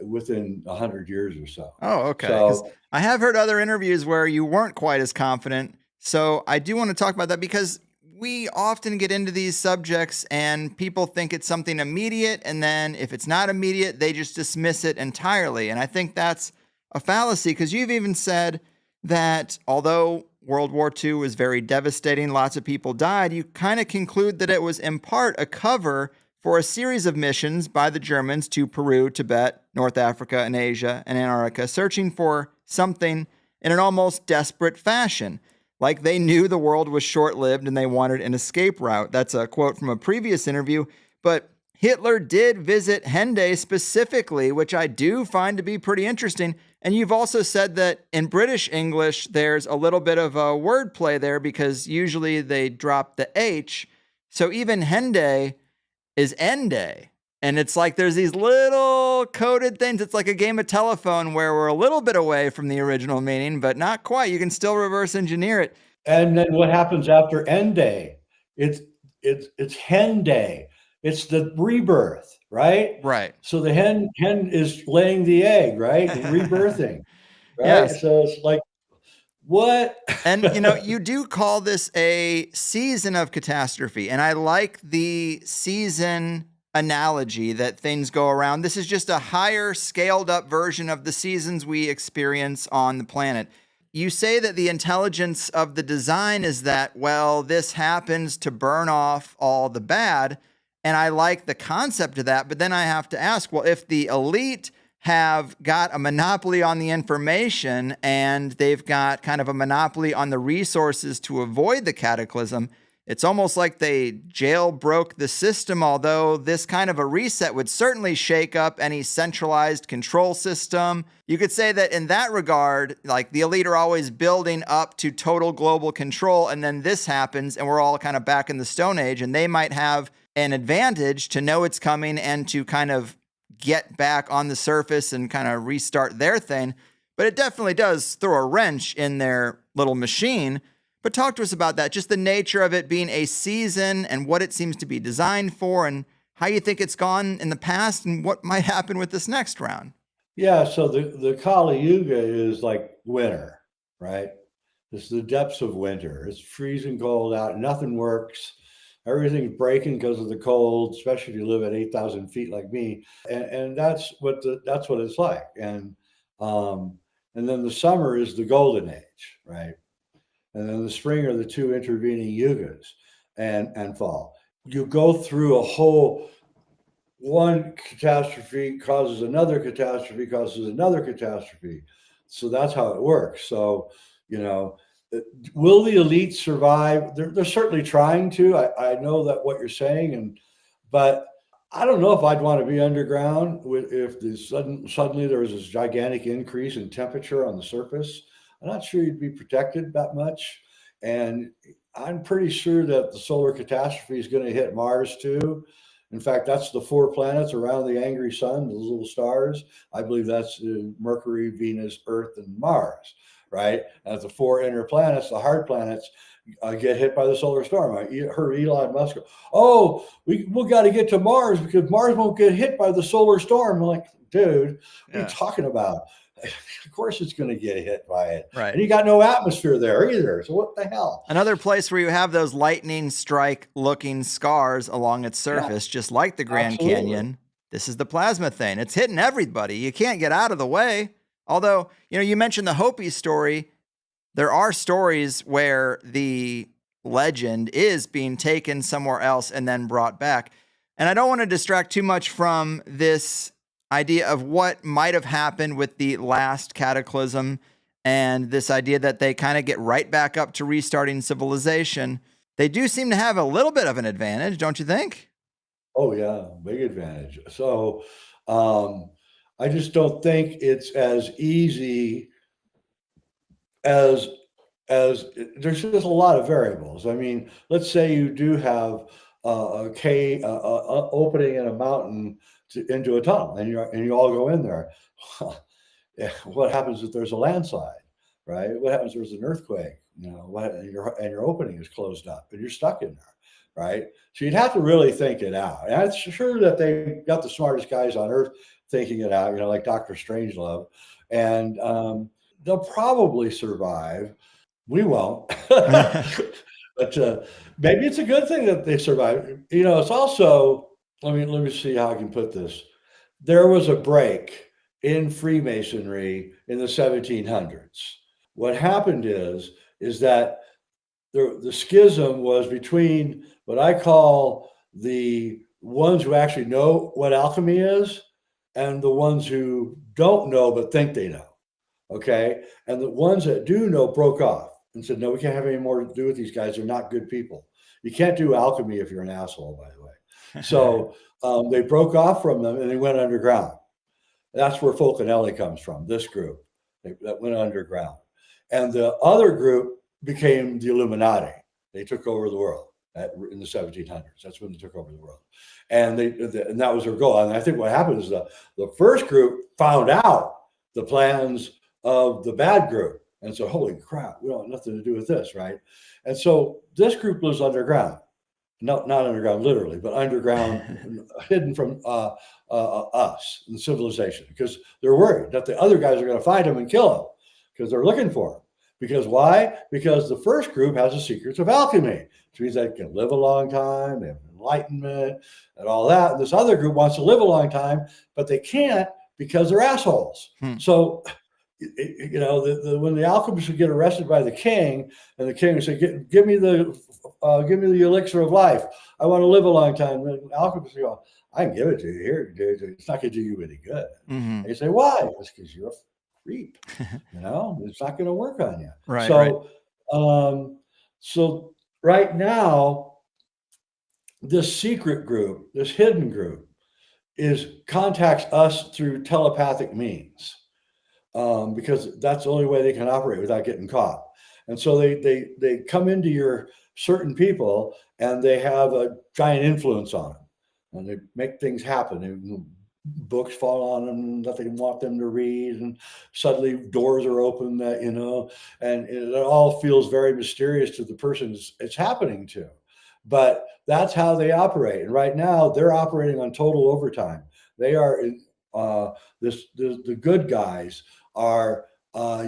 within 100 years or so. Oh, okay. Because I have heard other interviews where you weren't quite as confident. So I do want to talk about that because we often get into these subjects and people think it's something immediate. And then if it's not immediate, they just dismiss it entirely. And I think that's a fallacy because you've even said that although World War II was very devastating, lots of people died, you kind of conclude that it was in part a cover for a series of missions by the Germans to Peru, Tibet, North Africa, and Asia, and Antarctica, searching for something in an almost desperate fashion. Like they knew the world was short-lived and they wanted an escape route. That's a quote from a previous interview. But Hitler did visit Hendaye specifically, which I do find to be pretty interesting. And you've also said that in British English, there's a little bit of a wordplay there because usually they drop the H. So even Hendaye is Enday. And it's like there's these little coded things. It's like a game of telephone where we're a little bit away from the original meaning, but not quite. You can still reverse engineer it. And then what happens after Enday? It's Hendaye. It's the rebirth, right? Right. So the hen is laying the egg, right? And rebirthing, right? Yes. So it's like, what? And, you do call this a season of catastrophe. And I like the season analogy that things go around. This is just a higher scaled up version of the seasons we experience on the planet. You say that the intelligence of the design is that, well, this happens to burn off all the bad. And I like the concept of that. But then I have to ask, well, if the elite have got a monopoly on the information and they've got kind of a monopoly on the resources to avoid the cataclysm, It's almost like they jailbroke the system, although this kind of a reset would certainly shake up any centralized control system. You could say that in that regard, like the elite are always building up to total global control, and then this happens, and we're all kind of back in the Stone Age, and they might have an advantage to know it's coming and to kind of get back on the surface and kind of restart their thing. But it definitely does throw a wrench in their little machine. But talk to us about that, just the nature of it being a season and what it seems to be designed for and how you think it's gone in the past and what might happen with this next round. Yeah, so the Kali Yuga is like winter, right? It's the depths of winter. It's freezing cold out. Nothing works. Everything's breaking because of the cold, especially if you live at 8,000 feet like me. And that's what it's like. And then the summer is the golden age, right? And then the spring are the two intervening yugas and fall. You go through a whole one catastrophe causes another catastrophe, causes another catastrophe. So that's how it works. So, will the elite survive? They're certainly trying to. I know that what you're saying, but I don't know if I'd want to be underground if suddenly there was this gigantic increase in temperature on the surface. I'm not sure you'd be protected that much. And I'm pretty sure that the solar catastrophe is going to hit Mars too. In fact, that's the 4 planets around the angry sun, those little stars. I believe that's Mercury, Venus, Earth, and Mars, right? And the 4 inner planets, the hard planets, get hit by the solar storm. I heard Elon Musk go, "Oh, we've got to get to Mars because Mars won't get hit by the solar storm." I'm like, dude, what are you talking about? Of course it's going to get hit by it. Right. And you got no atmosphere there either. So what the hell? Another place where you have those lightning strike looking scars along its surface, just like the Grand Canyon. This is the plasma thing. It's hitting everybody. You can't get out of the way. Although, you mentioned the Hopi story. There are stories where the legend is being taken somewhere else and then brought back. And I don't want to distract too much from this idea of what might have happened with the last cataclysm and this idea that they kind of get right back up to restarting civilization. They do seem to have a little bit of an advantage, don't you think? Oh, yeah, big advantage. So I just don't think it's as easy as there's just a lot of variables. I mean, let's say you do have a cave, opening in a mountain into a tunnel, and you all go in there. What happens if there's a landslide, right? What happens if there's an earthquake? And your opening is closed up, and you're stuck in there, right? So you'd have to really think it out. And I'm sure that they got the smartest guys on earth thinking it out, like Dr. Strangelove, and they'll probably survive. We won't. But maybe it's a good thing that they survive. It's also, let me see how I can put this. There was a break in Freemasonry in the 1700s. What happened is that the schism was between what I call the ones who actually know what alchemy is and the ones who don't know but think they know. Okay. And the ones that do know broke off and said, no, we can't have any more to do with these guys. They're not good people. You can't do alchemy if you're an asshole, by the way. So they broke off from them and they went underground. That's where Fulcanelli comes from, this group that went underground. And the other group became the Illuminati. They took over the world in the 1700s. That's when they took over the world. And and that was their goal. And I think what happened is the first group found out the plans of the bad group. And so, holy crap, we don't have nothing to do with this, right? And so this group lives underground. Not underground literally, but underground, hidden from us and civilization, because they're worried that the other guys are going to find them and kill them because they're looking for them. Because why? Because the first group has the secrets of alchemy, which means they can live a long time, they have enlightenment and all that. And this other group wants to live a long time, but they can't because they're assholes. So, when the alchemists would get arrested by the king, and the king would say, "Give me the elixir of life. I want to live a long time." And the alchemists would go, "I can give it to you here, dude. It's not going to do you any good." And you say, "Why?" It's because you're a creep. It's not going to work on you. Right. So, right. So right now, this secret group, this hidden group, is contacts us through telepathic means, because that's the only way they can operate without getting caught. And so they come into your certain people, and they have a giant influence on them, and they make things happen. Books fall on them that they want them to read, and suddenly doors are open that and it all feels very mysterious to the person it's happening to. But that's how they operate. And right now, they're operating on total overtime. They are the good guys are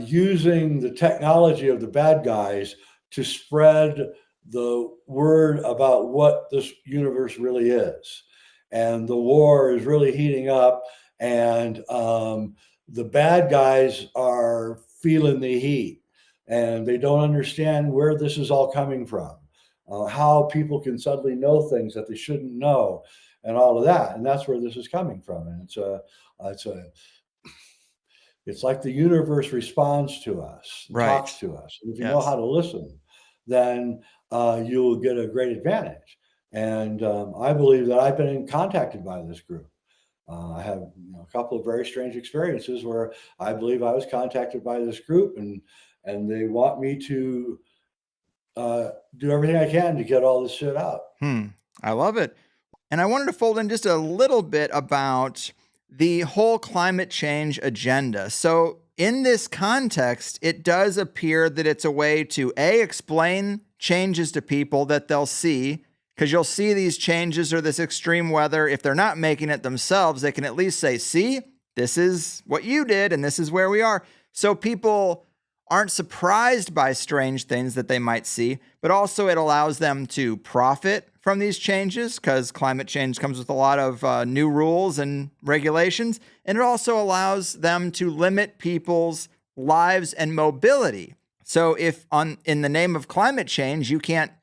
using the technology of the bad guys to spread the word about what this universe really is. And the war is really heating up, and the bad guys are feeling the heat, and they don't understand where this is all coming from, how people can suddenly know things that they shouldn't know, and all of that. And that's where this is coming from. And it's a it's like the universe responds to us, talks Right. to us. And if you know how Yes. to listen, then you'll get a great advantage. And I believe that I've been contacted by this group. I have a couple of very strange experiences where I believe I was contacted by this group, and they want me to do everything I can to get all this shit out. Hmm. I love it. And I wanted to fold in just a little bit about the whole climate change agenda. So, in this context, it does appear that it's a way to A, explain changes to people that they'll see, because you'll see these changes or this extreme weather. If they're not making it themselves, they can at least say, see, this is what you did and this is where we are. So, people aren't surprised by strange things that they might see, but also it allows them to profit from these changes because climate change comes with a lot of new rules and regulations. And it also allows them to limit people's lives and mobility. So if in the name of climate change, you can't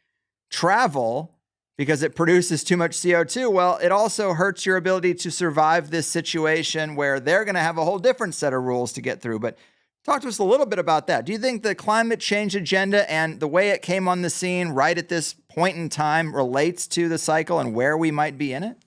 travel because it produces too much CO2, well, it also hurts your ability to survive this situation where they're going to have a whole different set of rules to get through. But talk to us a little bit about that. Do you think the climate change agenda and the way it came on the scene right at this point in time relates to the cycle and where we might be in it?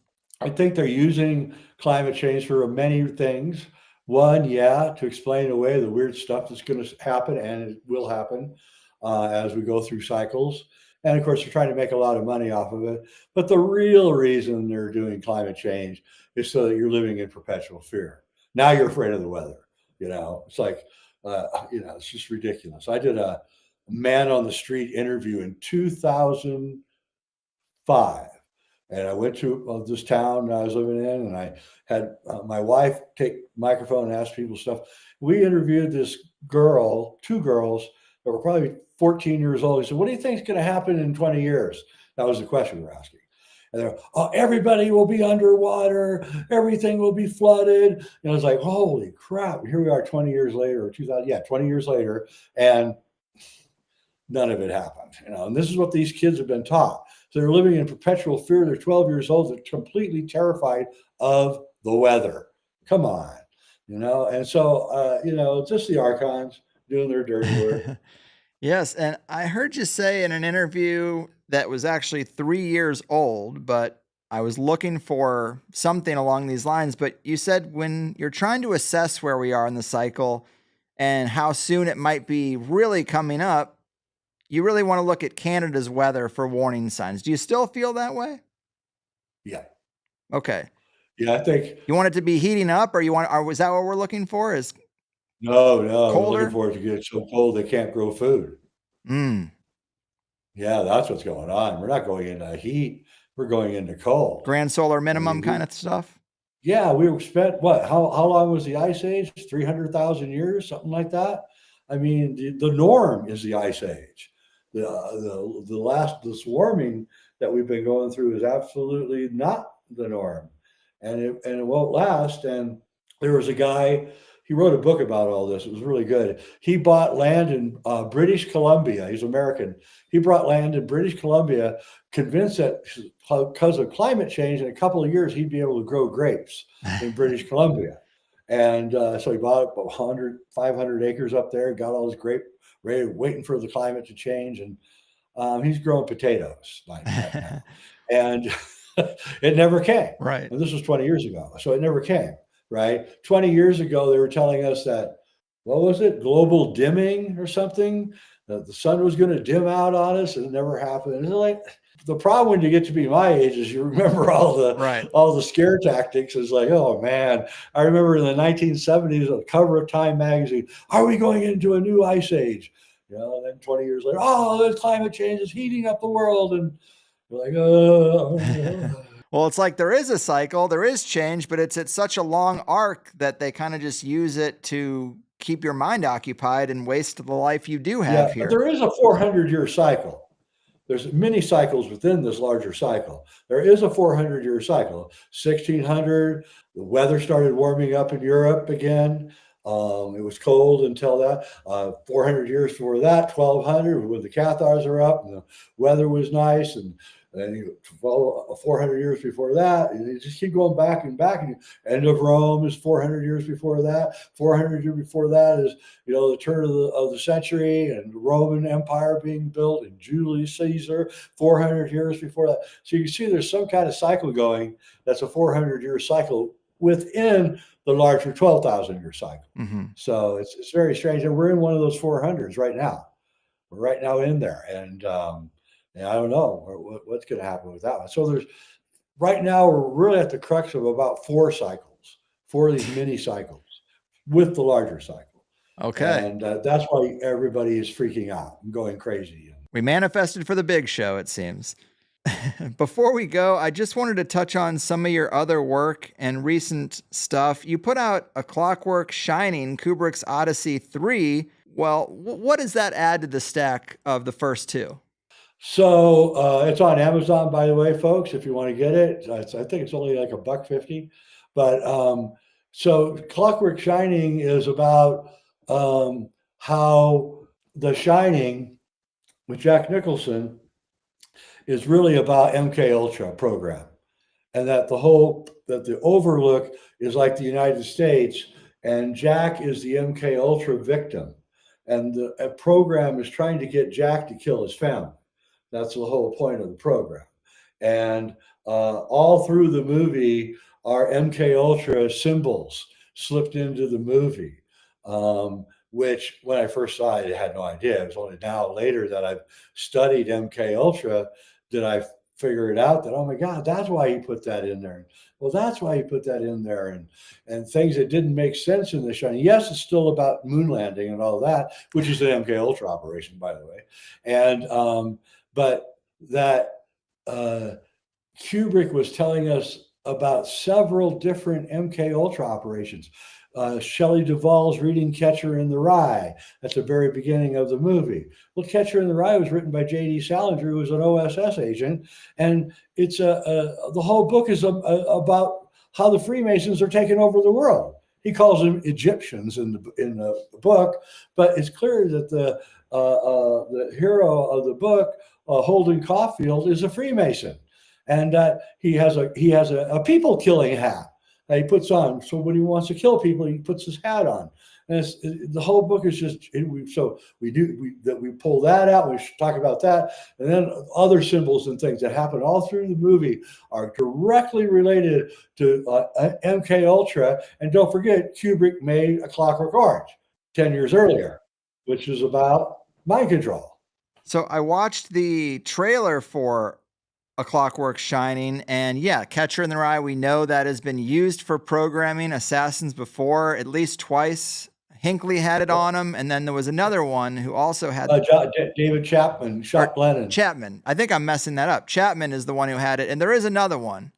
I think they're using climate change for many things. One, yeah, to explain away the weird stuff that's going to happen, and it will happen as we go through cycles. And of course, they're trying to make a lot of money off of it. But the real reason they're doing climate change is so that you're living in perpetual fear. Now you're afraid of the weather. It's like, it's just ridiculous. I did a man on the street interview in 2005, and I went to this town I was living in, and I had my wife take microphone and ask people stuff. We interviewed this girl, two girls that were probably 14 years old. He said, "What do you think is going to happen in 20 years?" That was the question we were asking. And they're, "Oh, everybody will be underwater. Everything will be flooded." And I was like, "Holy crap!" Here we are, 20 years later, or 2000, yeah, 20 years later, and none of it happened. And this is what these kids have been taught. So they're living in perpetual fear. They're 12 years old. They're completely terrified of the weather. Come on, And so, just the archons doing their dirty work. Yes, and I heard you say in an interview that was actually 3 years old, but I was looking for something along these lines. But you said when you're trying to assess where we are in the cycle and how soon it might be really coming up, you really want to look at Canada's weather for warning signs. Do you still feel that way? Yeah. Okay. Yeah, I think, You want it to be heating up, or is that what we're looking for? Is no, no, we're looking colder? for it to get so cold they can't grow food. Mm. Yeah, that's what's going on. We're not going into heat. We're going into cold. Grand solar I minimum mean, kind of stuff? yeah, we were spent what? How long was the ice age? 300,000 years, something like that. I mean, the norm is the ice age. The last this warming that we've been going through is absolutely not the norm, and it won't last. And there was a guy. He wrote a book about all this. It was really good. He bought land in British Columbia. He's American. He bought land in British Columbia, convinced that because of climate change, in a couple of years he'd be able to grow grapes in British Columbia. And so he bought about 100, 500 acres up there, got all his grape ready, waiting for the climate to change. And He's growing potatoes like right now. And it never came. Right. And this was 20 years ago. So it never came, right? 20 years ago, they were telling us that, what was it? Global dimming or something? That the sun was going to dim out on us, and it never happened. And like, the problem when you get to be my age is you remember all the scare tactics. It's like, oh man, I remember in the 1970s, the cover of Time magazine, are we going into a new ice age? Then 20 years later, oh, the climate change is heating up the world. And you're like, oh. Well, it's like there is a cycle, there is change, but it's at such a long arc that they kind of just use it to keep your mind occupied and waste the life you do have here. But there is a 400-year cycle. There's many cycles within this larger cycle. There is a 400-year cycle. 1600, the weather started warming up in Europe again. It was cold until that. 400 years before that, 1200, when the Cathars are up and the weather was nice, and 400 years before that, and you just keep going back and back. And end of Rome is 400 years before that. 400 years before that is the turn of the century and the Roman Empire being built, and Julius Caesar. 400 years before that. So you can see there's some kind of cycle going. That's a 400-year cycle within the larger 12,000-year cycle. Mm-hmm. So it's very strange, and we're in one of those 400s right now. We're right now in there, and I don't know what's going to happen with that one. So right now we're really at the crux of about 4 of these mini cycles with the larger cycle. Okay. And that's why everybody is freaking out and going crazy. We manifested for the big show, it seems. Before we go, I just wanted to touch on some of your other work and recent stuff. You put out A Clockwork Shining, Kubrick's Odyssey 3. Well, what does that add to the stack of the first 2? So it's on Amazon, by the way, folks, if you want to get it. I think it's only like $1.50. But so Clockwork Shining is about how The Shining with Jack Nicholson is really about MK Ultra program, and that the Overlook is like the United States, and Jack is the MK Ultra victim, and the program is trying to get Jack to kill his family. That's the whole point of the program. And all through the movie are MK Ultra symbols slipped into the movie, which when I first saw it, I had no idea. It was only now later that I've studied MK Ultra that I figured out that, oh my God, that's why he put that in there. Well, that's why he put that in there, and things that didn't make sense in The Shining. Yes, it's still about moon landing and all that, which is an MK Ultra operation, by the way. And but that Kubrick was telling us about several different MK Ultra operations. Shelley Duvall's reading Catcher in the Rye at the very beginning of the movie. Well, Catcher in the Rye was written by J.D. Salinger, who was an OSS agent, and it's the whole book is about how the Freemasons are taking over the world. He calls them Egyptians in the book, but it's clear that the hero of the book, Holden Caulfield, is a Freemason, and he has a people killing hat that he puts on. So when he wants to kill people, he puts his hat on. And the whole book is just we pull that out. We should talk about that, and then other symbols and things that happen all through the movie are directly related to MK Ultra. And don't forget, Kubrick made A Clockwork Orange 10 years earlier, which is about mind control. So I watched the trailer for A Clockwork Shining, and yeah, Catcher in the Rye, we know that has been used for programming assassins before, at least twice. Hinckley had it on him, and then there was another one who also had David Chapman shot Lennon. Chapman. I think I'm messing that up. Chapman is the one who had it, and there is another one.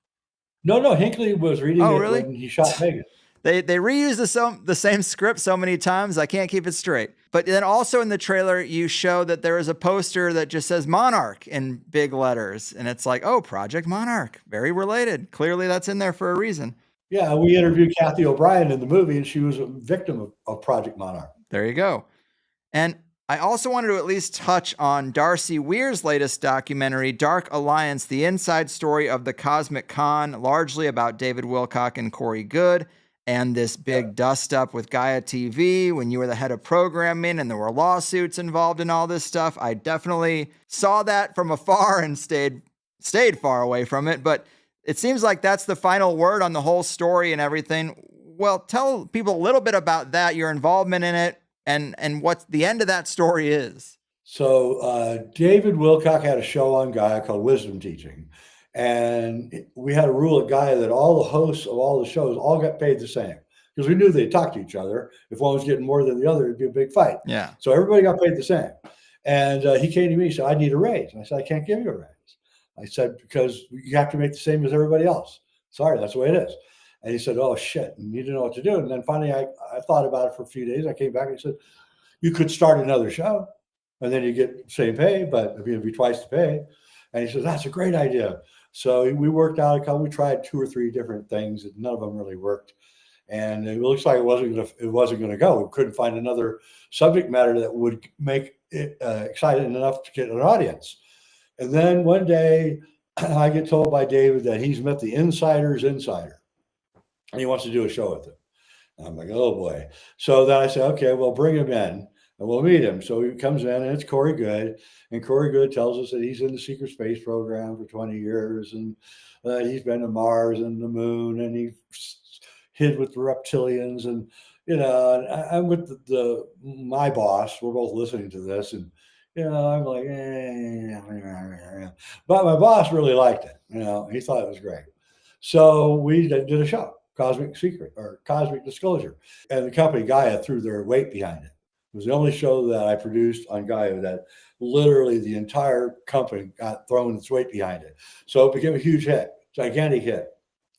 No, Hinckley was reading it really? when he shot Megan. They reuse the same script so many times, I can't keep it straight. But then also in the trailer, you show that there is a poster that just says Monarch in big letters. And it's like, oh, Project Monarch, very related. Clearly that's in there for a reason. Yeah, we interviewed Kathy O'Brien in the movie, and she was a victim of Project Monarch. There you go. And I also wanted to at least touch on Darcy Weir's latest documentary, Dark Alliance, the inside story of the Cosmic Con, largely about David Wilcock and Corey Goode. and this big dust up with Gaia TV when you were the head of programming and there were lawsuits involved in all this stuff. I definitely saw that from afar and stayed far away from it. But it seems like that's the final word on the whole story and everything. Well, tell people a little bit about that, your involvement in it, and what the end of that story is. So David Wilcock had a show on Gaia called Wisdom Teaching. And we had a rule at Gaia that all the hosts of all the shows all got paid the same, because we knew they'd talk to each other. If one was getting more than the other, it'd be a big fight. Yeah. So everybody got paid the same. And he came to me and said, I need a raise. And I said, I can't give you a raise. I said, because you have to make the same as everybody else. Sorry, that's the way it is. And he said, oh, shit. And you didn't know what to do. And then finally, I thought about it for a few days. I came back and he said, you could start another show and then you get the same pay, but it'd be twice the pay. And he said, that's a great idea. So we worked out a couple. We tried 2 or 3 different things, and none of them really worked. And it looks like it wasn't going to go. We couldn't find another subject matter that would make it exciting enough to get an audience. And then one day, I get told by David that he's met the insider's insider, and he wants to do a show with him. And I'm like, oh boy. So then I said, okay, well, bring him in. And we'll meet him. So he comes in, and it's Corey Goode. And Corey Goode tells us that he's in the secret space program for 20 years. And he's been to Mars and the moon. And he hid with the reptilians. And, and I'm with my boss. We're both listening to this. And, I'm like, But my boss really liked it. He thought it was great. So we did a show, Cosmic Secret or Cosmic Disclosure. And the company Gaia threw their weight behind it. It was the only show that I produced on Gaia that literally the entire company got thrown its weight behind it. So it became a huge hit, gigantic hit.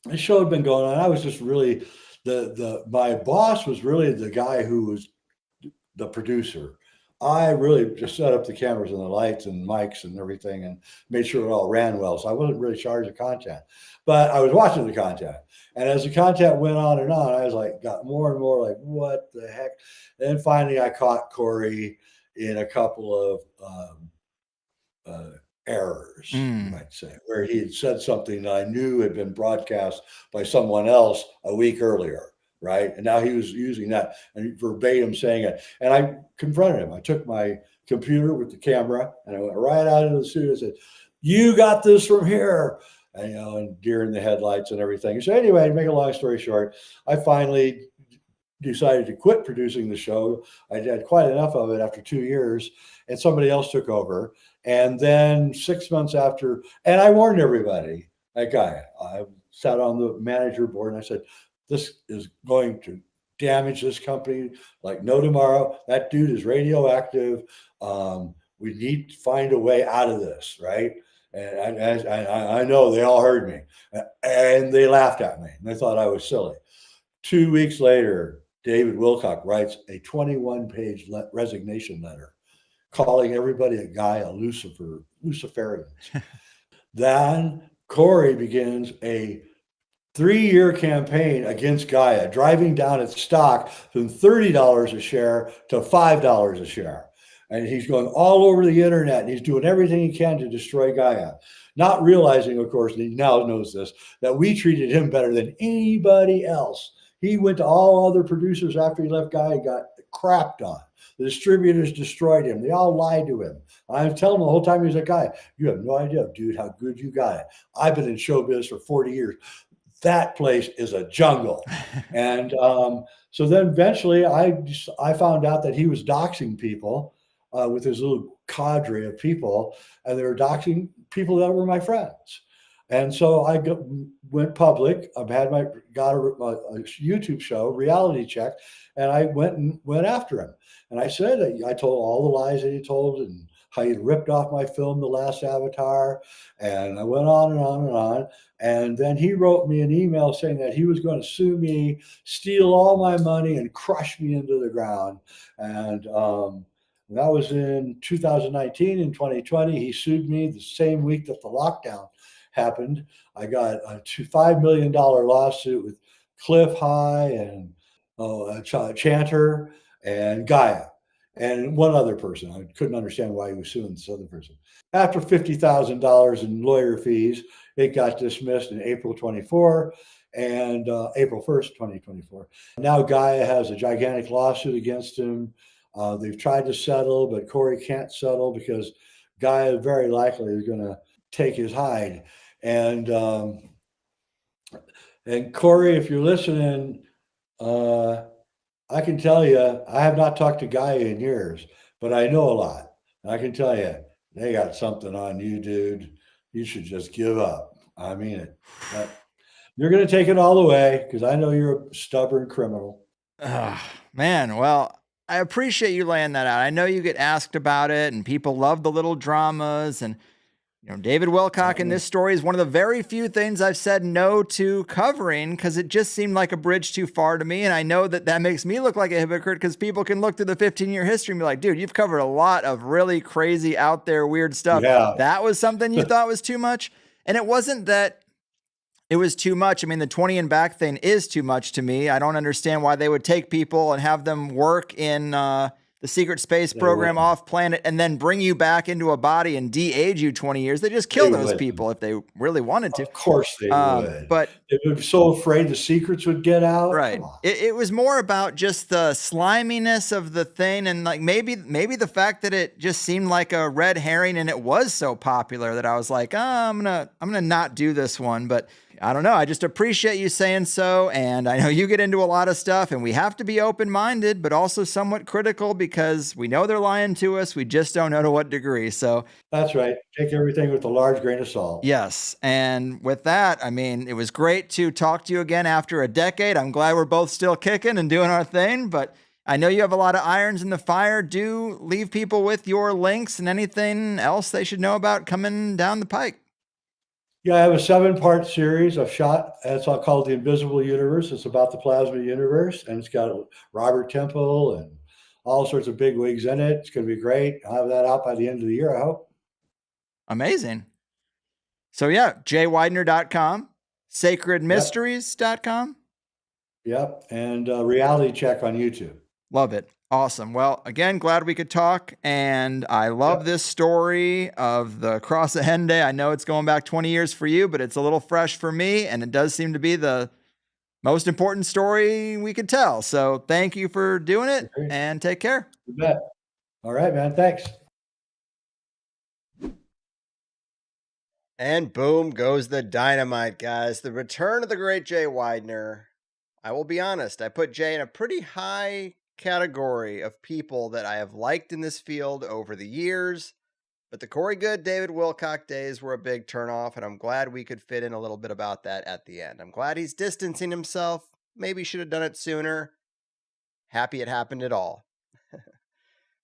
The show had been going on. I was just really my boss was really the guy who was the producer. I really just set up the cameras and the lights and mics and everything and made sure it all ran well. So I wasn't really charged of content, but I was watching the content. And as the content went on and on, I was like, got more and more like, what the heck? And finally I caught Corey in a couple of errors, you might say, where he had said something that I knew had been broadcast by someone else a week earlier. Right. And now he was using that and verbatim saying it. And I confronted him. I took my computer with the camera and I went right out into the studio and said, you got this from here. And, and deer in the headlights and everything. So anyway, to make a long story short, I finally decided to quit producing the show. I did quite enough of it after 2 years, and somebody else took over. And then 6 months after, and I warned everybody, that guy, I sat on the manager board and I said, this is going to damage this company like no tomorrow. That dude is radioactive. We need to find a way out of this, right? And I know they all heard me, and they laughed at me. And they thought I was silly. 2 weeks later, David Wilcock writes a 21-page resignation letter calling everybody a Gaia Luciferians. Then Corey begins a 3-year campaign against Gaia, driving down its stock from $30 a share to $5 a share. And he's going all over the internet and he's doing everything he can to destroy Gaia. Not realizing, of course, and he now knows this, that we treated him better than anybody else. He went to all other producers after he left Gaia and got crapped on. The distributors destroyed him. They all lied to him. I was telling him the whole time he was a guy, you have no idea, dude, how good you got it. I've been in showbiz for 40 years. That place is a jungle. And so then eventually I found out that he was doxing people with his little cadre of people, and they were doxing people that were my friends. And so I went public. got a YouTube show, Reality Check, and I went after him. And I said, I told all the lies that he told and how he ripped off my film, The Last Avatar. And I went on and on and on. And then he wrote me an email saying that he was going to sue me, steal all my money, and crush me into the ground. And that was in 2019. In 2020, he sued me the same week that the lockdown happened. I got a $5 million lawsuit with Cliff High and Chanter and Gaia and one other person. I couldn't understand why he was suing this other person. After $50,000 in lawyer fees, it got dismissed in April 24. and April 1st, 2024. Now Gaia has a gigantic lawsuit against him. They've tried to settle, but Corey can't settle because Gaia very likely is going to take his hide. And Corey, if you're listening, I can tell you, I have not talked to Gaia in years, but I know a lot. And I can tell you, they got something on you, dude. You should just give up. I mean it. But you're going to take it all the way because I know you're a stubborn criminal. Man, well, I appreciate you laying that out. I know you get asked about it and people love the little dramas. And, David Wilcock in this story is one of the very few things I've said no to covering because it just seemed like a bridge too far to me. And I know that makes me look like a hypocrite because people can look through the 15-year history and be like, dude, you've covered a lot of really crazy, out there, weird stuff. Yeah. That was something you thought was too much. And it wasn't that it was too much. I mean, the 20 and back thing is too much to me. I don't understand why they would take people and have them work in the secret space program off planet and then bring you back into a body and de-age you 20 years. They just kill those people if they really wanted to. Of course they would. But they were so afraid the secrets would get out. Right. It was more about just the sliminess of the thing. And like maybe the fact that it just seemed like a red herring and it was so popular that I was like, I'm going to not do this one. But I don't know. I just appreciate you saying so. And I know you get into a lot of stuff and we have to be open-minded, but also somewhat critical because we know they're lying to us. We just don't know to what degree. So that's right. Take everything with a large grain of salt. Yes. And with that, I mean, it was great to talk to you again after a decade. I'm glad we're both still kicking and doing our thing, but I know you have a lot of irons in the fire. Do leave people with your links and anything else they should know about coming down the pike. Yeah, I have a 7-part series I've shot. It's all called The Invisible Universe. It's about the plasma universe, and it's got Robert Temple and all sorts of big wigs in it. It's going to be great. I'll have that out by the end of the year, I hope. Amazing. So yeah, jweidner.com, sacredmysteries.com. Yep, and Reality Check on YouTube. Love it. Awesome. Well, again, glad we could talk. And I love this story of the cross of Hendaye. I know it's going back 20 years for you, but it's a little fresh for me. And it does seem to be the most important story we could tell. So thank you for doing it and take care. You bet. All right, man. Thanks. And boom goes the dynamite, guys. The return of the great Jay Weidner. I will be honest, I put Jay in a pretty high category of people that I have liked in this field over the years, but the Corey Good, David Wilcock days were a big turnoff, and I'm glad we could fit in a little bit about that at the end. I'm glad he's distancing himself. Maybe should have done it sooner. Happy it happened at all.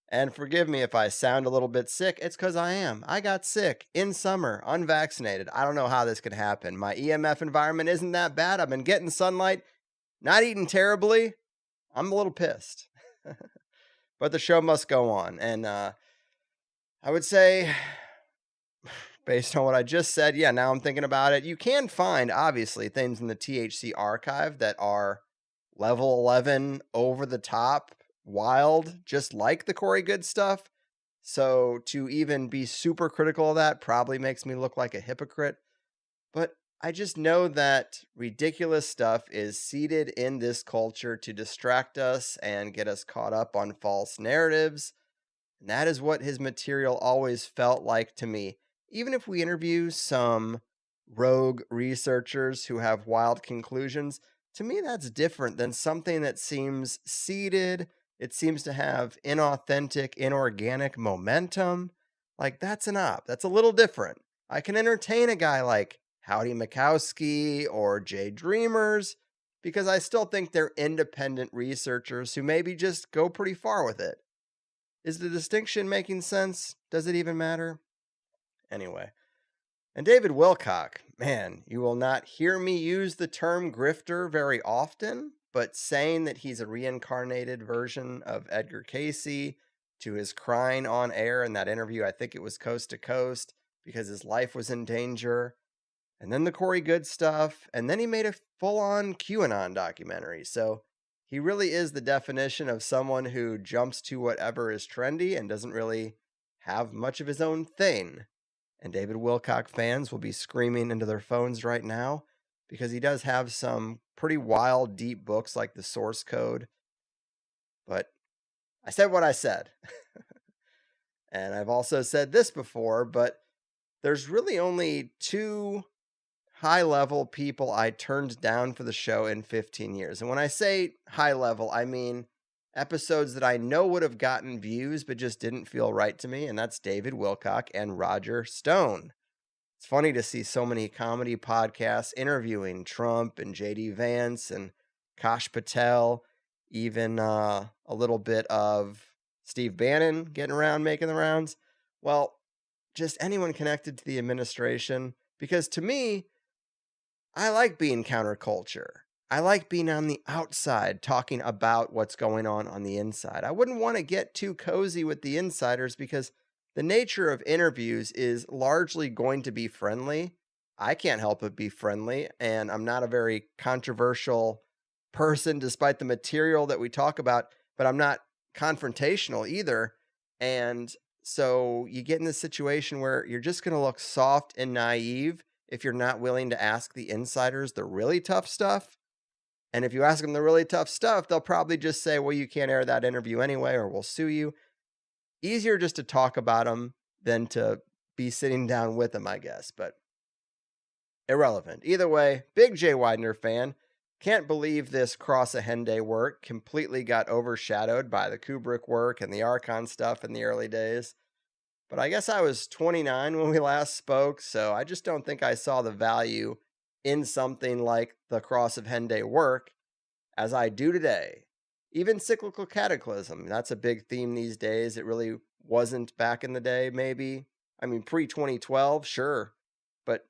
And forgive me if I sound a little bit sick. It's because I am. I got sick in summer, unvaccinated. I don't know how this could happen. My EMF environment isn't that bad. I've been getting sunlight, not eating terribly. I'm a little pissed, but the show must go on. And I would say, based on what I just said, yeah, now I'm thinking about it, you can find, obviously, things in the THC archive that are level 11, over the top, wild, just like the Corey Good stuff. So to even be super critical of that probably makes me look like a hypocrite. But I just know that ridiculous stuff is seeded in this culture to distract us and get us caught up on false narratives. And that is what his material always felt like to me. Even if we interview some rogue researchers who have wild conclusions, to me that's different than something that seems seeded. It seems to have inauthentic, inorganic momentum. Like, that's an op. That's a little different. I can entertain a guy like Howdy Mikowski or Jay Dreamers, because I still think they're independent researchers who maybe just go pretty far with it. Is the distinction making sense? Does it even matter? Anyway. And David Wilcock, man, you will not hear me use the term grifter very often, but saying that he's a reincarnated version of Edgar Casey to his crying on air in that interview, I think it was Coast to Coast, because his life was in danger. And then the Corey Good stuff, and then he made a full-on QAnon documentary. So he really is the definition of someone who jumps to whatever is trendy and doesn't really have much of his own thing. And David Wilcock fans will be screaming into their phones right now because he does have some pretty wild, deep books like The Source Code. But I said what I said. And I've also said this before, but there's really only two high level people I turned down for the show in 15 years. And when I say high level, I mean episodes that I know would have gotten views, but just didn't feel right to me. And that's David Wilcock and Roger Stone. It's funny to see so many comedy podcasts interviewing Trump and JD Vance and Kash Patel, even a little bit of Steve Bannon getting around making the rounds. Well, just anyone connected to the administration, because to me, I like being counterculture. I like being on the outside talking about what's going on the inside. I wouldn't want to get too cozy with the insiders because the nature of interviews is largely going to be friendly. I can't help but be friendly, and I'm not a very controversial person despite the material that we talk about, but I'm not confrontational either. And so you get in this situation where you're just going to look soft and naive if you're not willing to ask the insiders the really tough stuff. And if you ask them the really tough stuff, they'll probably just say, well, you can't air that interview anyway, or we'll sue you. Easier just to talk about them than to be sitting down with them, I guess, but irrelevant. Either way, big Jay Weidner fan. Can't believe this Cross a Hendaye work completely got overshadowed by the Kubrick work and the Archon stuff in the early days. But I guess I was 29 when we last spoke, so I just don't think I saw the value in something like the Cross of Hendaye work as I do today. Even cyclical cataclysm, that's a big theme these days. It really wasn't back in the day, maybe. I mean, pre-2012, sure. But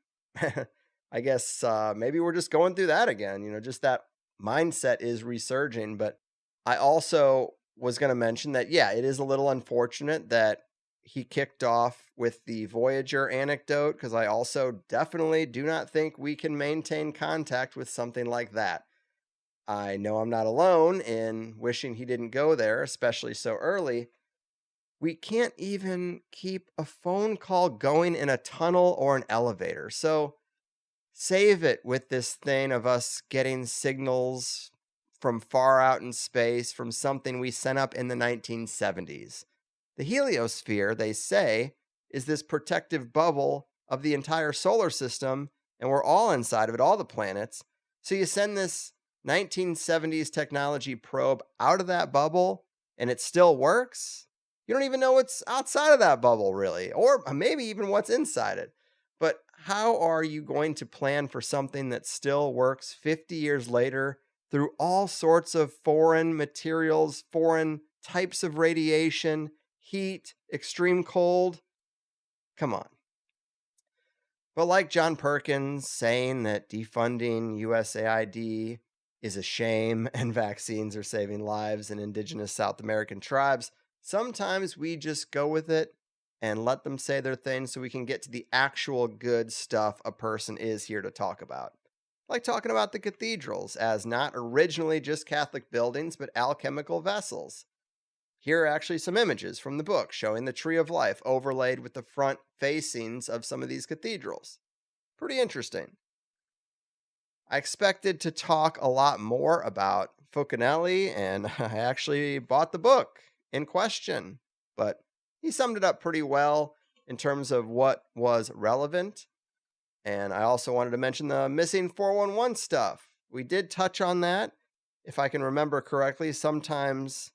I guess maybe we're just going through that again. Just that mindset is resurging. But I also was going to mention that, yeah, it is a little unfortunate that he kicked off with the Voyager anecdote, because I also definitely do not think we can maintain contact with something like that. I know I'm not alone in wishing he didn't go there, especially so early. We can't even keep a phone call going in a tunnel or an elevator. So save it with this thing of us getting signals from far out in space from something we sent up in the 1970s. The heliosphere, they say, is this protective bubble of the entire solar system, and we're all inside of it, all the planets. So you send this 1970s technology probe out of that bubble, and it still works? You don't even know what's outside of that bubble, really, or maybe even what's inside it. But how are you going to plan for something that still works 50 years later through all sorts of foreign materials, foreign types of radiation, heat, extreme cold? Come on. But like John Perkins saying that defunding USAID is a shame and vaccines are saving lives in indigenous South American tribes, sometimes we just go with it and let them say their thing so we can get to the actual good stuff a person is here to talk about. Like talking about the cathedrals as not originally just Catholic buildings, but alchemical vessels. Here are actually some images from the book showing the Tree of Life overlaid with the front facings of some of these cathedrals. Pretty interesting. I expected to talk a lot more about Fulcanelli, and I actually bought the book in question, but he summed it up pretty well in terms of what was relevant. And I also wanted to mention the missing 411 stuff. We did touch on that. If I can remember correctly, sometimes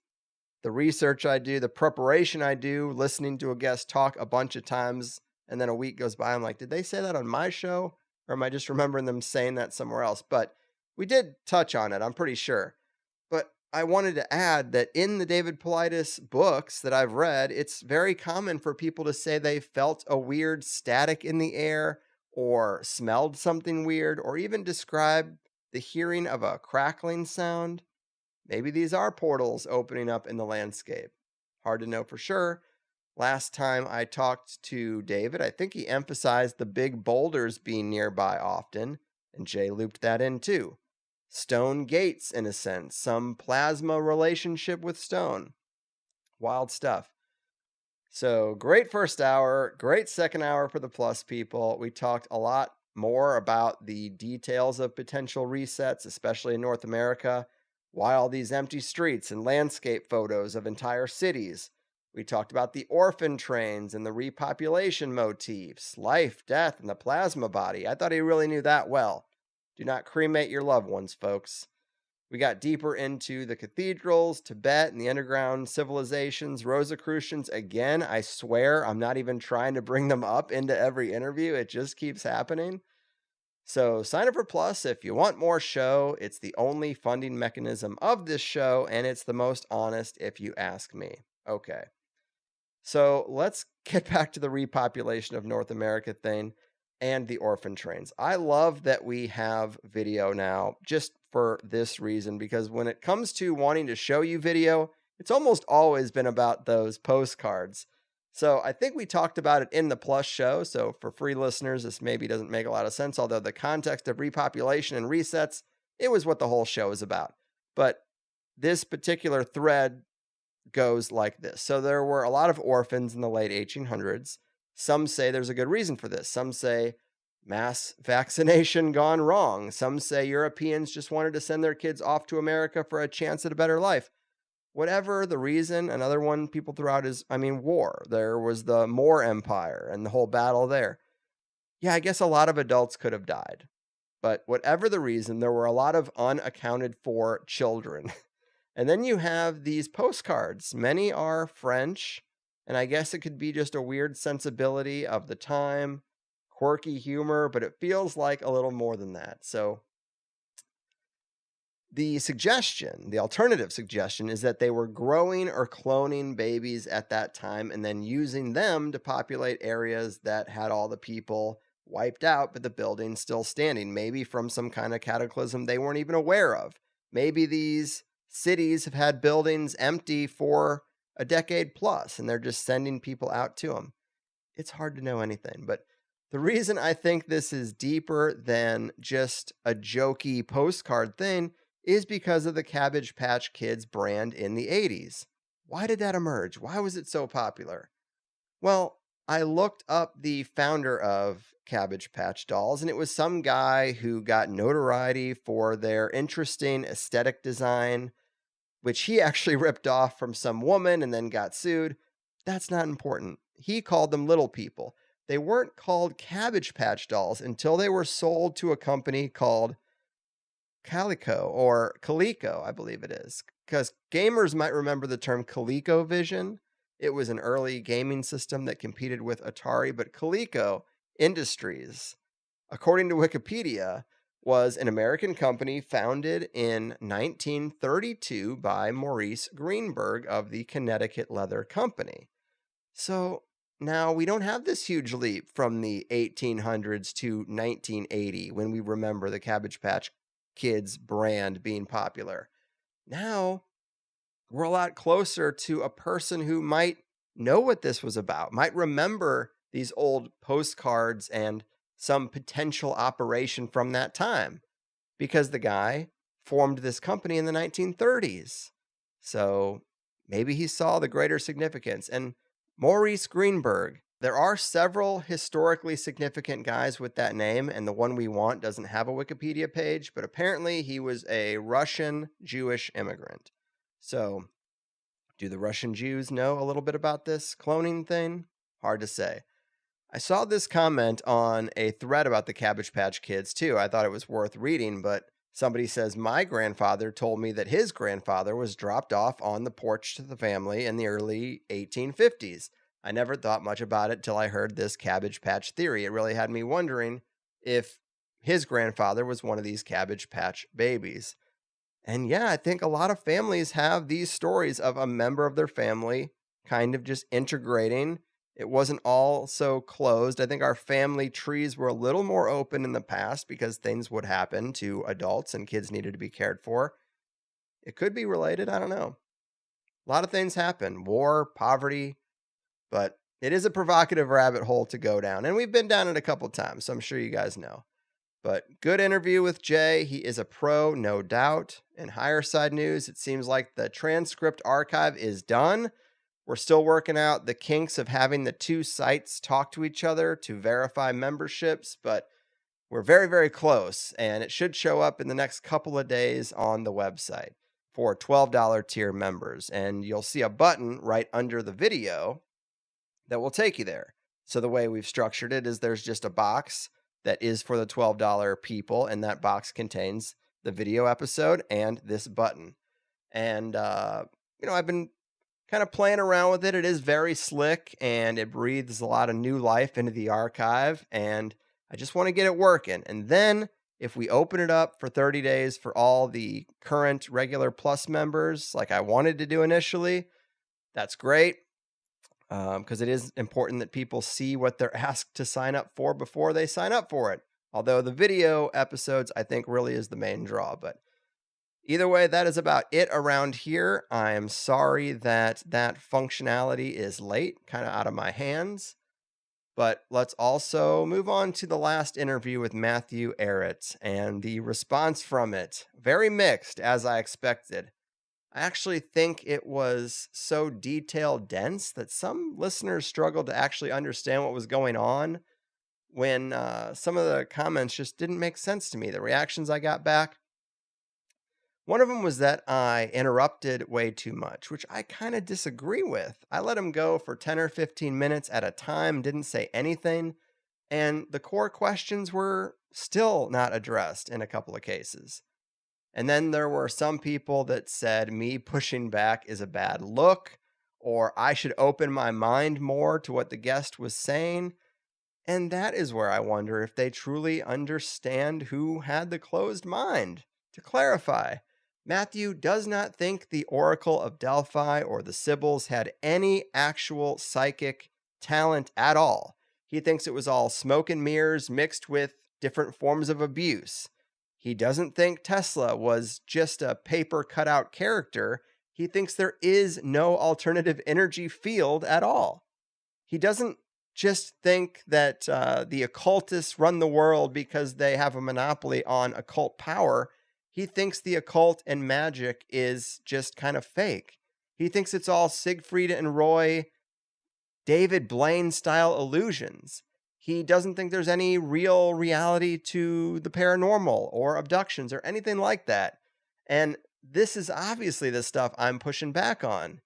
the research I do, the preparation I do, listening to a guest talk a bunch of times, and then a week goes by, I'm like, did they say that on my show? Or am I just remembering them saying that somewhere else? But we did touch on it, I'm pretty sure. But I wanted to add that in the David Paulides books that I've read, it's very common for people to say they felt a weird static in the air, or smelled something weird, or even describe the hearing of a crackling sound. Maybe these are portals opening up in the landscape. Hard to know for sure. Last time I talked to David, I think he emphasized the big boulders being nearby often, and Jay looped that in too. Stone gates, in a sense, some plasma relationship with stone. Wild stuff. So great first hour, great second hour for the Plus people. We talked a lot more about the details of potential resets, especially in North America, why all these empty streets and landscape photos of entire cities. We talked about the orphan trains and the repopulation motifs, life, death, and the plasma body. I thought he really knew that well. Do not cremate your loved ones, folks. We got deeper into the cathedrals, Tibet, and the underground civilizations, Rosicrucians. Again, I swear I'm not even trying to bring them up into every interview. It just keeps happening. So sign up for Plus if you want more show. It's the only funding mechanism of this show, and it's the most honest if you ask me. Okay. So let's get back to the repopulation of North America thing and the orphan trains. I love that we have video now just for this reason, because when it comes to wanting to show you video, it's almost always been about those postcards. So I think we talked about it in the Plus show. So for free listeners, this maybe doesn't make a lot of sense, although the context of repopulation and resets, it was what the whole show is about. But this particular thread goes like this. So there were a lot of orphans in the late 1800s. Some say there's a good reason for this. Some say mass vaccination gone wrong. Some say Europeans just wanted to send their kids off to America for a chance at a better life. Whatever the reason, another one people throw out is, war. There was the Moor Empire and the whole battle there. Yeah, I guess a lot of adults could have died. But whatever the reason, there were a lot of unaccounted for children. And then you have these postcards. Many are French, and I guess it could be just a weird sensibility of the time, quirky humor, but it feels like a little more than that. So the alternative suggestion is that they were growing or cloning babies at that time and then using them to populate areas that had all the people wiped out, but the buildings still standing, maybe from some kind of cataclysm they weren't even aware of. Maybe these cities have had buildings empty for a decade plus, and they're just sending people out to them. It's hard to know anything, but the reason I think this is deeper than just a jokey postcard thing is because of the Cabbage Patch Kids brand in the 80s. Why did that emerge? Why was it so popular? Well, I looked up the founder of Cabbage Patch Dolls, and it was some guy who got notoriety for their interesting aesthetic design, which he actually ripped off from some woman and then got sued. That's not important. He called them little people. They weren't called Cabbage Patch Dolls until they were sold to a company called Coleco, I believe it is. Because gamers might remember the term ColecoVision. It was an early gaming system that competed with Atari, but Coleco Industries, according to Wikipedia, was an American company founded in 1932 by Maurice Greenberg of the Connecticut Leather Company. So now we don't have this huge leap from the 1800s to 1980 when we remember the Cabbage Patch Kids brand being popular. Now we're a lot closer to a person who might know what this was about, might remember these old postcards and some potential operation from that time, because the guy formed this company in the 1930s. So maybe he saw the greater significance. And Maurice Greenberg, there are several historically significant guys with that name, and the one we want doesn't have a Wikipedia page, but apparently he was a Russian Jewish immigrant. So do the Russian Jews know a little bit about this cloning thing? Hard to say. I saw this comment on a thread about the Cabbage Patch Kids too. I thought it was worth reading, but somebody says, my grandfather told me that his grandfather was dropped off on the porch to the family in the early 1850s. I never thought much about it till I heard this Cabbage Patch theory. It really had me wondering if his grandfather was one of these Cabbage Patch babies. And yeah, I think a lot of families have these stories of a member of their family kind of just integrating. It wasn't all so closed. I think our family trees were a little more open in the past because things would happen to adults and kids needed to be cared for. It could be related. I don't know. A lot of things happen. War, poverty, but it is a provocative rabbit hole to go down. And we've been down it a couple times, so I'm sure you guys know. But good interview with Jay. He is a pro, no doubt. In higher side news, it seems like the transcript archive is done. We're still working out the kinks of having the two sites talk to each other to verify memberships, but We're very, very close, and it should show up in the next couple of days on the website for $12 tier members. And you'll see a button right under the video that will take you there. So the way we've structured it is there's just a box that is for the $12 people, and that box contains the video episode and this button. And, I've been kind of playing around with it. It is very slick, and it breathes a lot of new life into the archive, and I just want to get it working. And then if we open it up for 30 days for all the current regular Plus members, like I wanted to do initially, that's great. Because it is important that people see what they're asked to sign up for before they sign up for it. Although the video episodes, I think, really is the main draw. But either way, that is about it around here. I am sorry that functionality is late, kind of out of my hands. But let's also move on to the last interview with Matthew Ehret and the response from it. Very mixed, as I expected. I actually think it was so detail dense that some listeners struggled to actually understand what was going on when some of the comments just didn't make sense to me. The reactions I got back. One of them was that I interrupted way too much, which I kind of disagree with. I let him go for 10 or 15 minutes at a time, didn't say anything, and the core questions were still not addressed in a couple of cases. And then there were some people that said me pushing back is a bad look, or I should open my mind more to what the guest was saying. And that is where I wonder if they truly understand who had the closed mind. To clarify, Matthew does not think the Oracle of Delphi or the Sibyls had any actual psychic talent at all. He thinks it was all smoke and mirrors mixed with different forms of abuse. He doesn't think Tesla was just a paper cutout character. He thinks there is no alternative energy field at all. He doesn't just think that the occultists run the world because they have a monopoly on occult power. He thinks the occult and magic is just kind of fake. He thinks it's all Siegfried and Roy, David Blaine style illusions. He doesn't think there's any real reality to the paranormal or abductions or anything like that. And this is obviously the stuff I'm pushing back on.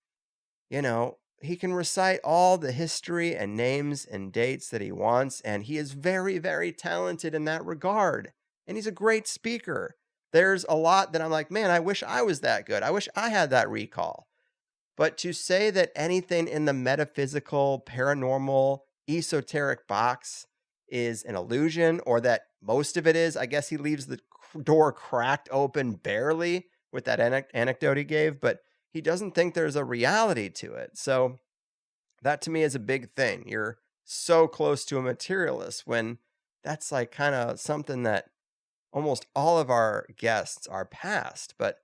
He can recite all the history and names and dates that he wants, and he is very, very talented in that regard. And he's a great speaker. There's a lot that I'm like, man, I wish I was that good. I wish I had that recall. But to say that anything in the metaphysical, paranormal, esoteric box is an illusion, or that most of it is, I guess he leaves the door cracked open barely with that anecdote he gave, but he doesn't think there's a reality to it. So that to me is a big thing. You're so close to a materialist when that's like kind of something that almost all of our guests are past. But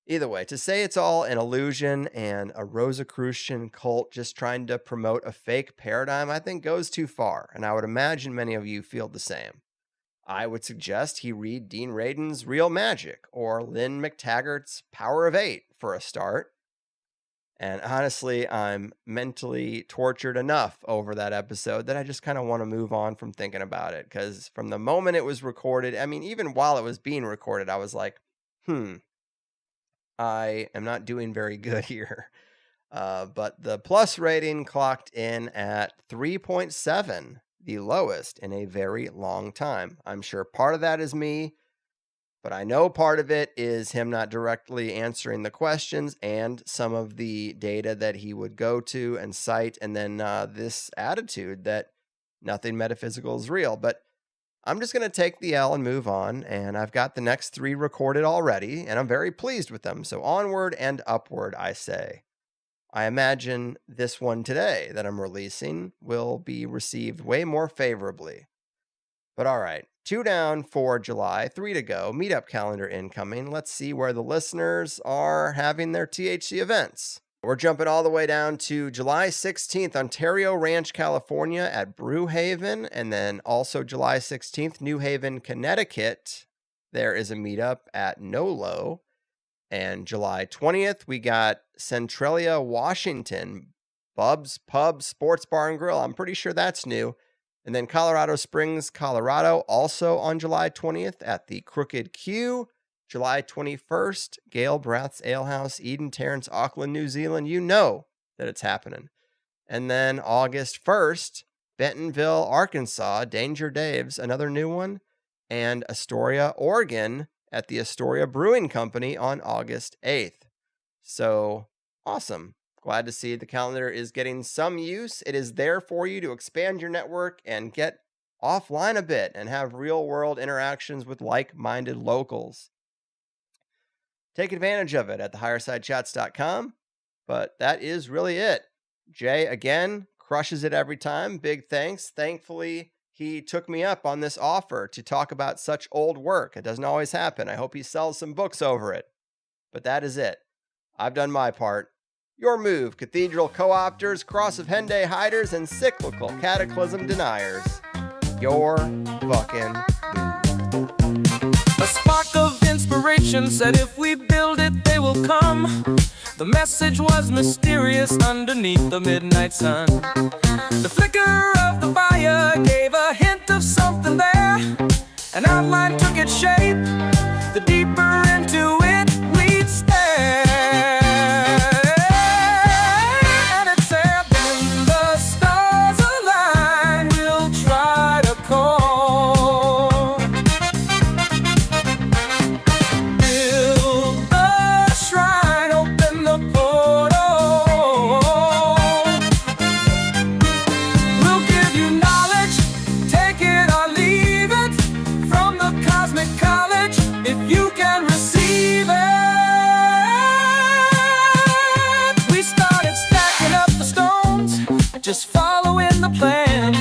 either way, to say it's all an illusion and a Rosicrucian cult just trying to promote a fake paradigm, I think goes too far, and I would imagine many of you feel the same. I would suggest he read Dean Radin's Real Magic or Lynn McTaggart's Power of Eight for a start. And honestly, I'm mentally tortured enough over that episode that I just kind of want to move on from thinking about it, because from the moment it was recorded, I mean, even while it was being recorded, I was like, I am not doing very good here. But the Plus rating clocked in at 3.7, the lowest in a very long time. I'm sure part of that is me, but I know part of it is him not directly answering the questions and some of the data that he would go to and cite, and then this attitude that nothing metaphysical is real. But I'm just going to take the L and move on, and I've got the next 3 recorded already, and I'm very pleased with them. So onward and upward, I say. I imagine this one today that I'm releasing will be received way more favorably. But all right, 2 down for July, 3 to go. Meetup calendar incoming. Let's see where the listeners are having their THC events. We're jumping all the way down to July 16th, Ontario Ranch, California at Brewhaven. And then also July 16th, New Haven, Connecticut. There is a meetup at Nolo. And July 20th, we got Centralia, Washington, Bub's Pub, Sports Bar and Grill. I'm pretty sure that's new. And then Colorado Springs, Colorado, also on July 20th at the Crooked Q. July 21st, Gale Brath's Alehouse, Eden Terrace, Auckland, New Zealand. You know that it's happening. And then August 1st, Bentonville, Arkansas, Danger Dave's, another new one. And Astoria, Oregon at the Astoria Brewing Company on August 8th. So, awesome. Glad to see the calendar is getting some use. It is there for you to expand your network and get offline a bit and have real-world interactions with like-minded locals. Take advantage of it at thehighersidechats.com. But that is really it. Jay, again, crushes it every time. Big thanks. Thankfully, he took me up on this offer to talk about such old work. It doesn't always happen. I hope he sells some books over it. But that is it. I've done my part. Your move, Cathedral Co-opters, Cross of Hendaye hiders, and Cyclical Cataclysm deniers. Your fucking move. A spark of inspiration said if we build it, they will come. The message was mysterious underneath the midnight sun. The flicker of the fire gave a hint of something there. An outline took its shape. The deeper into it we'd stare. Just following the plan.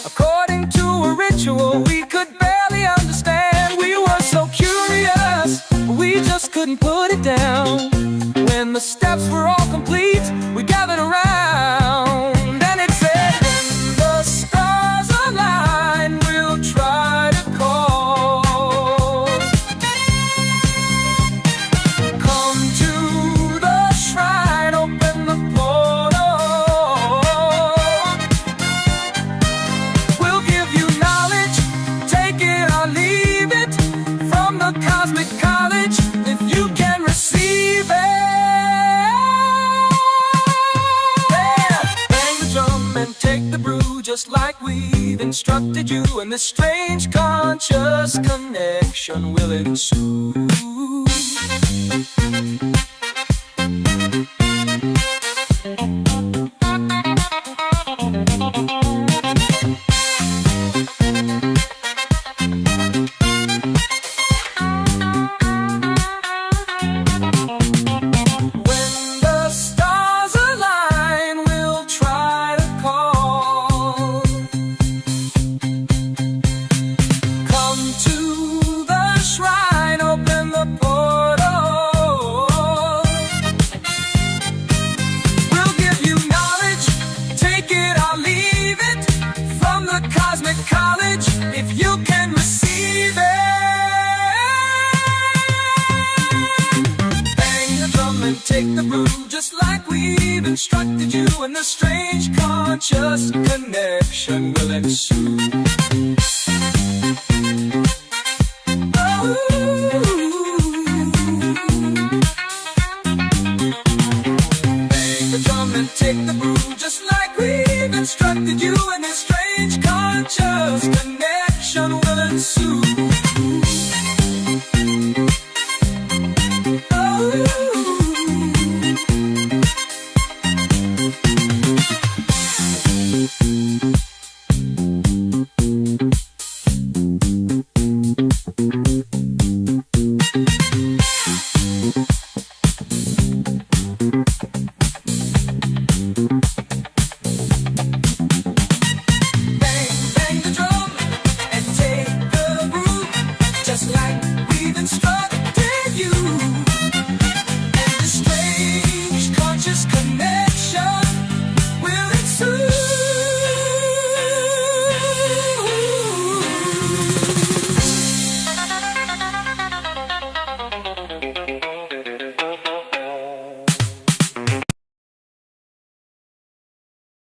According to a ritual we could barely understand. We were so curious, we just couldn't put it down. When the steps were all complete, we gathered around, and it said, when the stars align, we'll try to call. Come to the shrine, open the portal. Just like we've instructed you, and this strange conscious connection will ensue. Take the brew, just like we've instructed you, and the strange conscious connection will ensue.